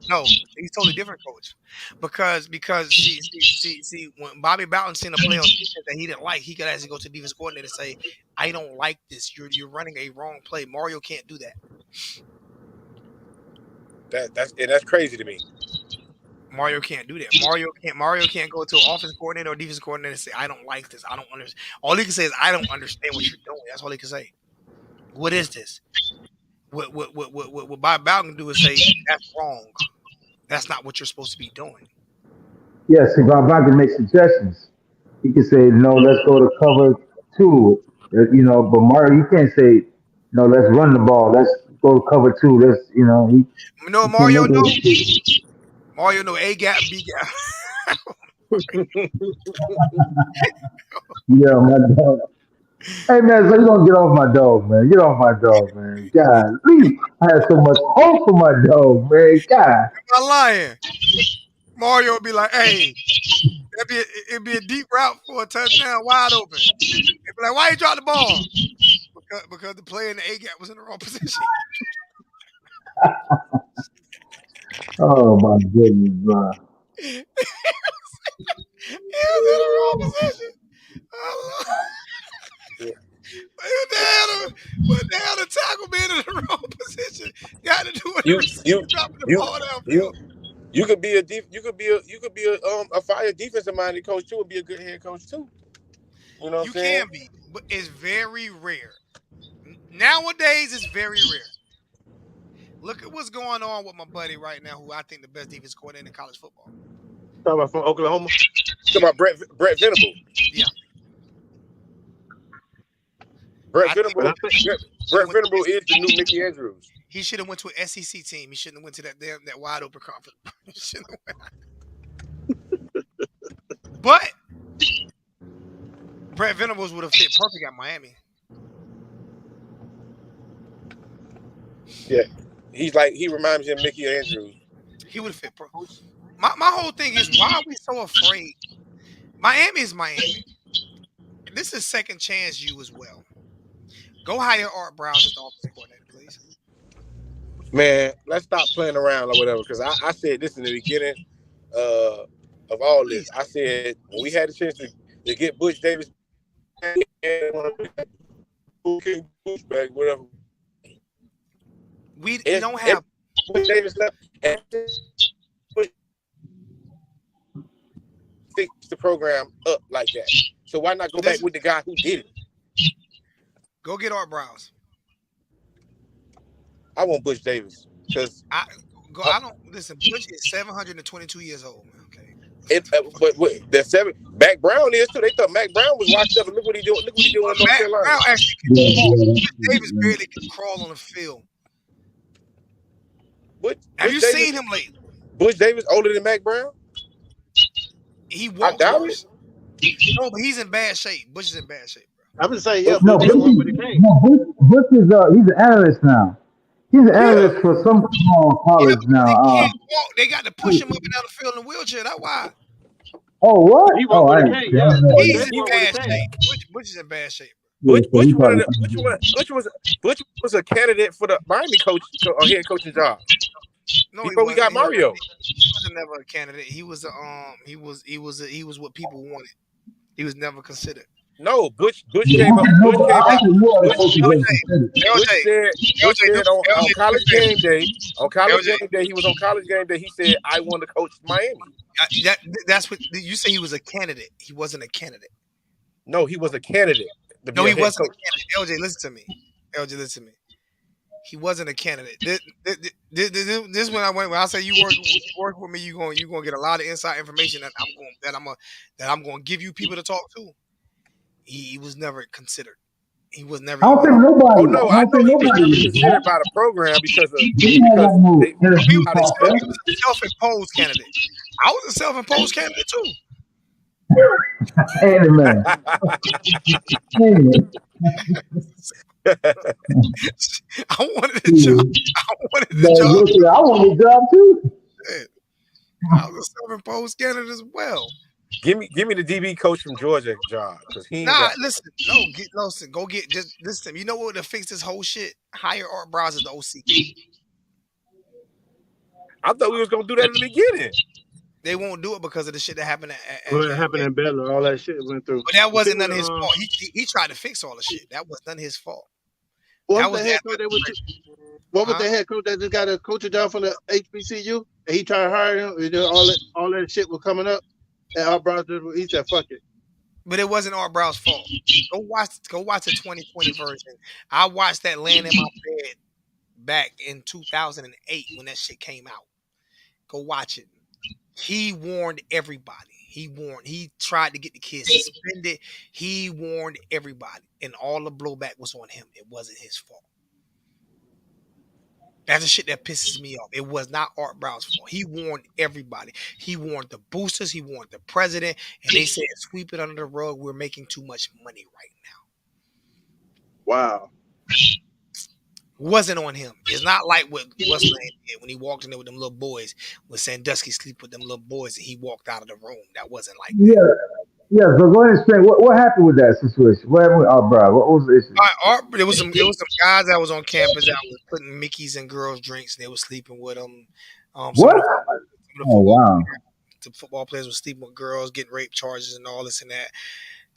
S1: no. He's totally different, coach. Because see, when Bobby Bowden seen a play on defense that he didn't like, he could actually go to the defense coordinator and say, "I don't like this. You're running a wrong play." Mario can't do that.
S4: That's crazy to me.
S1: Mario can't do that. Mario can't go to an offense coordinator or defense coordinator and say, "I don't like this. I don't understand." All he can say is, "I don't understand what you're doing." That's all he can say. What is this? What Bob Bowden can do is say, "That's wrong. That's not what you're supposed to be doing."
S2: Yes, if I can make suggestions, he can say, no, let's go to cover two. But Mario, you can't say, no, let's run the ball. Let's go to cover two.
S1: No,
S2: He can't
S1: Mario,
S2: make
S1: no.
S2: those.
S1: Mario, no. A gap, B gap.
S2: Yeah, my dog. Hey man, so you gonna get off my dog, man. Get off my dog, man. God, I had so much hope for my dog, man. God.
S1: I'm not lying. Mario would be like, "Hey, it'd be a deep route for a touchdown, wide open." They'd be like, "Why you drop the ball?" Because the player in the A gap was in the wrong position.
S2: Oh my goodness, bro.
S1: He was in the wrong position. Oh, Lord.
S4: Yeah. You
S1: receiver dropping the
S4: you
S1: ball downfield.
S4: you you could be a fire defensive minded coach too, and be a good head coach too. You know what I'm
S1: You
S4: saying?
S1: can be, but it's very rare. Nowadays, it's very rare. Look at what's going on with my buddy right now, who I think the best defense coordinator in college football.
S3: Talking about from Oklahoma.
S4: Talk about Brett Venable.
S1: Yeah,
S4: Brett
S1: I think
S3: But I
S4: Venable.
S3: think
S1: should
S4: Brett
S1: have went
S4: Venable
S1: to
S4: is the new Mickey Andrews.
S1: he should have went to an SEC team. He shouldn't have went to that wide open conference. He shouldn't have went. But Brett Venables would have fit perfect at Miami.
S4: Yeah, he reminds me of Mickey Andrews.
S1: He would have fit perfect. My whole thing is, why are we so afraid? Miami is Miami. This is second chance you as well. Go hire Art Browse as the offensive coordinator, please.
S4: Man, let's stop playing around or whatever. Because I said this in the beginning of all this.
S1: Please.
S4: I said when we had the chance to get Butch Davis back, whatever.
S1: We don't have
S4: Butch Davis left. And fix the program up like that. So why not go back with the guy who did it?
S1: Go get Art Browse.
S4: I want Butch Davis because
S1: I don't listen. Butch is 722 years old, man. Okay.
S4: But the seven Mac Brown is too. They thought Mac Brown was washed up, and look what he doing. Look what he doing in North Carolina.
S1: Brown actually can crawl. Butch Davis barely can crawl on the field. Have you seen him lately?
S4: Butch Davis older than Mac Brown?
S1: He walks worse. No, but he's in bad shape. Butch is in bad shape, bro.
S3: I would say yeah.
S2: No, Butch is he's an analyst now. He's an analyst for some college now.
S1: They can't walk. They got to push him up and down the field in a wheelchair. That's why.
S2: Oh, what?
S3: He walked with a cane, yeah.
S1: He's in bad shape. Butch is in bad shape.
S4: Butch was a candidate for the Miami head coaching job.
S1: No,
S4: before we got Mario.
S1: He was never a candidate. He was he was what people wanted. He was never considered.
S4: No, Butch came up. Butch said on college game day. On college game day, he was on college game day. He said, "I want to coach Miami."
S1: That's what you say. He was a candidate. He wasn't a candidate.
S4: No, he was a candidate.
S1: No, he wasn't a candidate. LJ, listen to me. LJ, listen to me. He wasn't a candidate. This when I say you work with me, you gonna get a lot of inside information that I'm gonna give you people to talk to. He was never considered. He was never.
S2: I don't think nobody.
S4: Oh no, I know he was never considered by the program because he
S1: was a self-imposed candidate. I was a self-imposed candidate too.
S2: Hey man.
S1: I wanted a job.
S2: I wanted a job too.
S1: I was a self-imposed candidate as well.
S4: Give me the DB coach from Georgia job because he.
S1: Listen. Go get just listen. You know what to fix this whole shit? Hire Art Browse as the OC.
S4: I thought we was gonna do that in the beginning.
S1: They won't do it because of the shit that happened
S3: what happened in Baylor, all that shit went through.
S1: But that wasn't none of his fault. He tried to fix all the shit. That was none of his fault.
S3: What was the head coach that just got a coaching job from the HBCU? And he tried to hire him. All that shit was coming up. And Art Browse, he said, "Fuck it."
S1: But it wasn't Art Browse's fault. Go watch the 2020 version. I watched that laying in my bed back in 2008 when that shit came out. Go watch it. He warned everybody. He tried to get the kids suspended. He warned everybody. And all the blowback was on him. It wasn't his fault. That's the shit that pisses me off. It was not Art Browse's fault. He warned everybody. He warned the boosters. He warned the president. And they said, sweep it under the rug. We're making too much money right now.
S3: Wow.
S1: Wasn't on him. It's not like what Westland did when he walked in there with them little boys. When Sandusky sleep with them little boys and he walked out of the room. That wasn't like that.
S2: Yeah, so go ahead and explain what happened with that situation. What happened with Art Browse? What was the issue?
S1: There was some guys that was on campus that was putting Mickeys in girls' drinks and they were sleeping with them.
S2: What? Oh wow!
S1: The football players were sleeping with girls, getting rape charges and all this and that.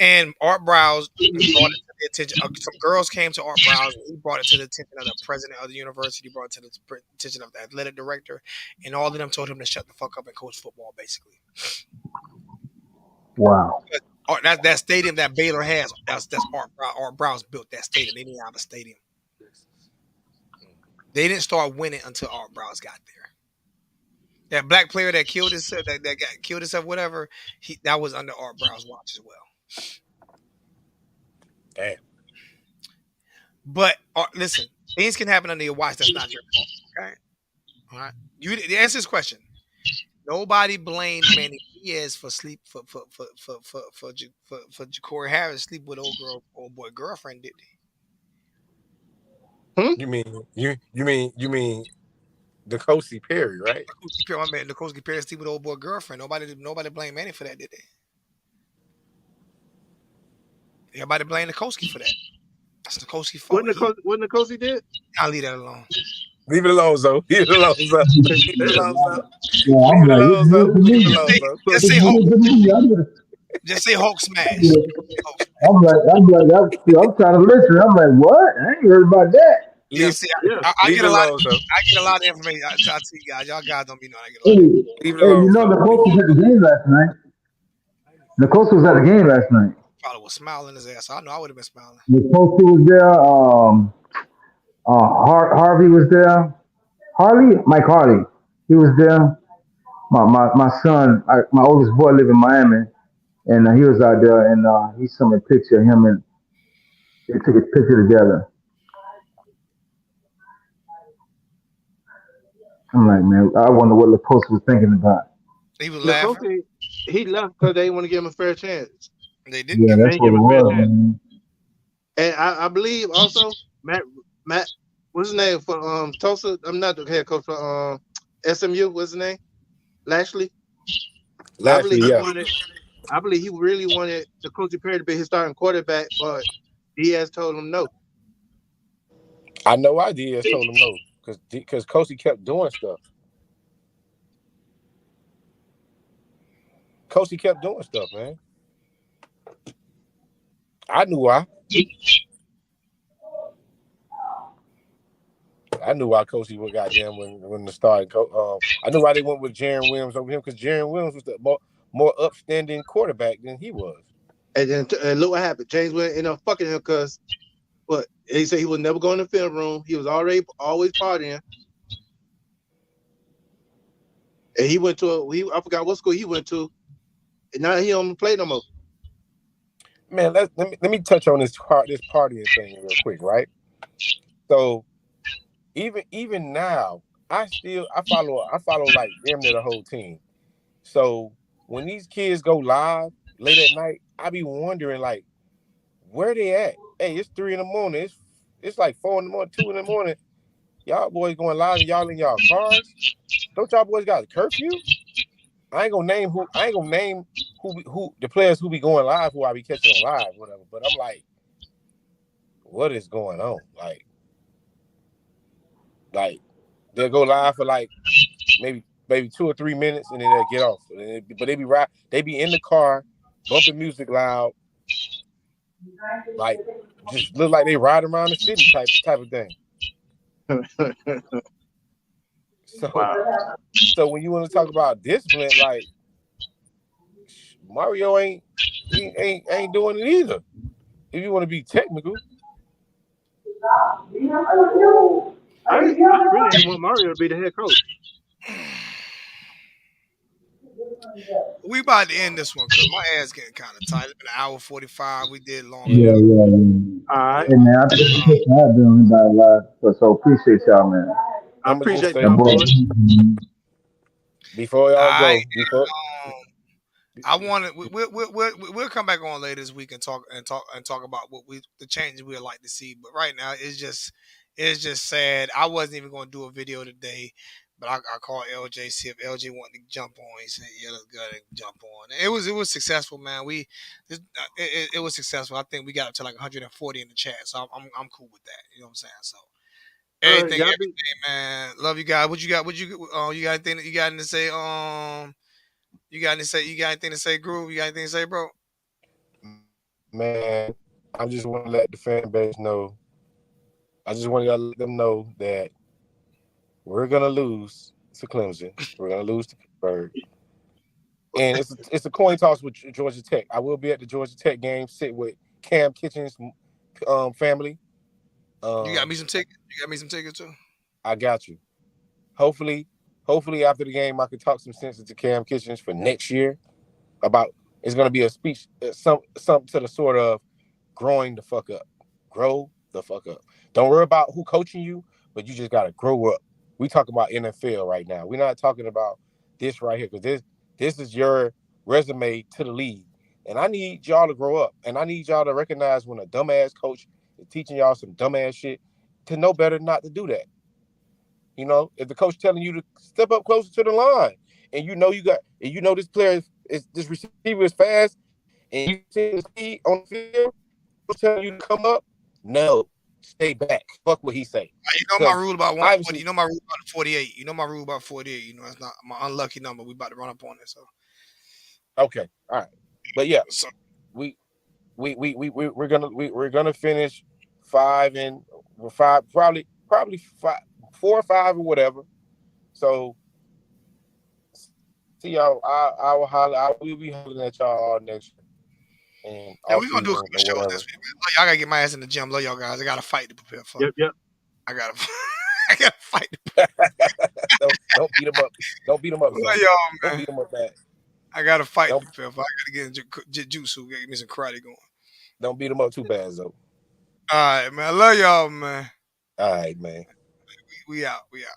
S1: And Art Browse brought it to the attention. Some girls came to Art Browse, and he brought it to the attention of the president of the university, brought it to the attention of the athletic director, and all of them told him to shut the fuck up and coach football, basically.
S2: Wow.
S1: That stadium that Baylor has, that's Art Browse built that stadium. They didn't have a stadium. They didn't start winning until Art Browse got there. That black player that killed himself, that got killed himself, whatever, that was under Art Browse watch as well.
S4: Damn.
S1: But listen, things can happen under your watch. That's not your fault. Okay. All right. You answer this question. Nobody blamed Manny Diaz for Ja'Cory Harris sleep with old boy girlfriend, did
S3: Hmm?
S4: You mean N'Kosi Perry, right?
S1: they? My man, N'Kosi Perry sleep with old boy girlfriend. Nobody blamed Manny for that, did they? Everybody blamed N'Kosi for that. That's N'Kosi's fault.
S3: What N'Kosi did?
S1: I'll leave that alone.
S4: Leave it alone, Zo. Leave it alone, Zo. Leave it alone, Zo.
S2: Yeah,
S4: Leave
S2: I'm
S4: it
S2: like,
S4: alone, Zo. Leave it
S1: Just
S4: alone,
S1: say,
S4: Zo.
S1: just say Hulk. Just say Hulk smash.
S2: I'm trying to listen. I'm like, what? I ain't heard about that.
S1: Yeah,
S4: Leave,
S1: see,
S3: Yeah.
S1: I
S4: leave
S1: get
S4: it
S1: a lot.
S4: alone, Zo.
S1: I get a lot of information. I tell you guys, y'all guys don't be knowing. I get a
S2: Hey,
S1: lot of.
S4: Leave it
S2: hey,
S4: alone, Zo.
S2: the coach was at the game last night. The coach was at the game last night.
S1: Probably was smiling his ass. I know I would have been smiling.
S2: The coach was there. Harvey was there. Mike Harley. He was there. My son, my oldest boy, live in Miami, and he was out there, and he sent me a picture of him, and they took a picture together. I'm like, man, I wonder what Lacoste was thinking about.
S1: He was laughing.
S3: N'Kosi, he left because they didn't want to give him a fair chance.
S1: They didn't
S2: Yeah,
S1: give him.
S3: They
S2: that's
S3: didn't
S2: what
S3: give
S2: it
S3: him a fair
S2: was,
S3: chance.
S2: man.
S3: And I believe also Matt, what's his name for Tulsa? I'm not the head coach for SMU. What's his name? Lashley. I
S4: Lastly,
S3: believe he
S4: yeah.
S3: wanted. I believe he really wanted the Coach Perry to be his starting quarterback, but Diaz told him no.
S4: I know I did told him no. Because Kosi kept doing stuff. Kosi kept doing stuff, man. I knew why. I knew why Kosi would goddamn when the starting I knew why they went with Jaron Williams over him because Jaron Williams was the more upstanding quarterback than he was.
S3: And then look what happened. James went ended up fucking him because what he said he was never going to the film room. He was always partying. And he went to I forgot what school he went to, and now he don't play no more.
S4: Man, let me touch on this partying thing real quick, right? So even now, I follow like damn near the whole team. So when these kids go live late at night, I be wondering like where they at. Hey, it's 3 a.m. It's like 4 a.m, 2 a.m. Y'all boys going live and y'all in y'all cars. Don't y'all boys got a curfew? I ain't gonna name who the players who be going live, who I be catching on live, whatever. But I'm like, what is going on? Like they'll go live for like maybe 2 or 3 minutes and then they'll get off. But they be in the car, bumping music loud, like just look like they ride around the city type of thing.
S3: Wow.
S4: So when you want to talk about discipline, like Mario ain't doing it either. If you want to be technical,
S3: I really didn't want Mario to be the head coach.
S1: We about to end this one because my ass getting kind of tight. It's been an hour 45. We did longer
S2: Yeah,
S1: than.
S2: yeah, yeah.
S3: All right.
S2: Hey, man, I appreciate y'all doing about a lot. So appreciate y'all, man.
S3: I
S4: I'm gonna just
S3: appreciate
S4: say
S2: That
S3: y'all
S2: boy.
S3: boys.
S4: before y'all
S1: I
S4: go, before
S1: I want to. We'll come back on later this week and talk about the changes we'd like to see. But right now, it's just sad. I wasn't even going to do a video today, but I called LJ, see if LJ wanted to jump on. He said, "Yeah, let's go ahead and jump on." And it was successful, man. It was successful. I think we got up to like 140 in the chat, so I'm cool with that. You know what I'm saying? So everything,
S3: Y'all be
S1: man. Love you guys. What you got? You got anything? You got anything to say? You got anything to say, Groove? You got anything to say, bro?
S4: Man, I just want to let the fan base know. I just want to let them know that we're gonna lose to Clemson. We're gonna lose to Pittsburgh, and it's a coin toss with Georgia Tech. I will be at the Georgia Tech game. Sit with Cam Kitchens' family.
S1: You got
S4: Um,
S1: me some tickets. You got me some tickets too.
S4: I got you. Hopefully, hopefully after the game, I can talk some sense into Cam Kitchens for next year about. It's gonna be a speech, something to the sort of growing the fuck up. Grow the fuck up. Don't worry about who coaching you, but you just gotta grow up. We talk about NFL right now. We're not talking about this right here because this is your resume to the league. And I need y'all to grow up. And I need y'all to recognize when a dumbass coach is teaching y'all some dumbass shit to know better not to do that. You know, if the coach telling you to step up closer to the line and you know this player is this receiver is fast and you see the speed on the field, coach telling you to come up, no, stay back. Fuck what he say.
S1: You know my
S4: Because
S1: rule about 140.
S4: obviously,
S1: You know my rule about 48. You know my rule about 48. You know it's not my unlucky number. We about to run up on it.
S4: okay, all right. But yeah,
S1: So
S4: we we're gonna finish 5 probably 4 or 5 or whatever. So see y'all. I will holler. I will be hollering at y'all all next year and
S1: yeah,
S4: off
S1: we gonna do a
S4: season
S1: couple
S4: or
S1: shows
S4: whatever.
S1: next week, man. Love y'all gotta get my ass in the gym. Love y'all guys. I got a fight to prepare for.
S3: Yep.
S1: I got to I got a fight.
S4: Don't beat him up. Don't beat him up,
S1: Love
S4: Zoe.
S1: y'all,
S4: Don't
S1: man.
S4: beat him up bad.
S1: I got a fight to
S4: Don't
S1: prepare for. I gotta get in jiu-jitsu. Get me some karate going.
S4: don't beat him up too bad, Zoe.
S1: All right, man. I love y'all, man.
S4: All right, man.
S1: We out. We out.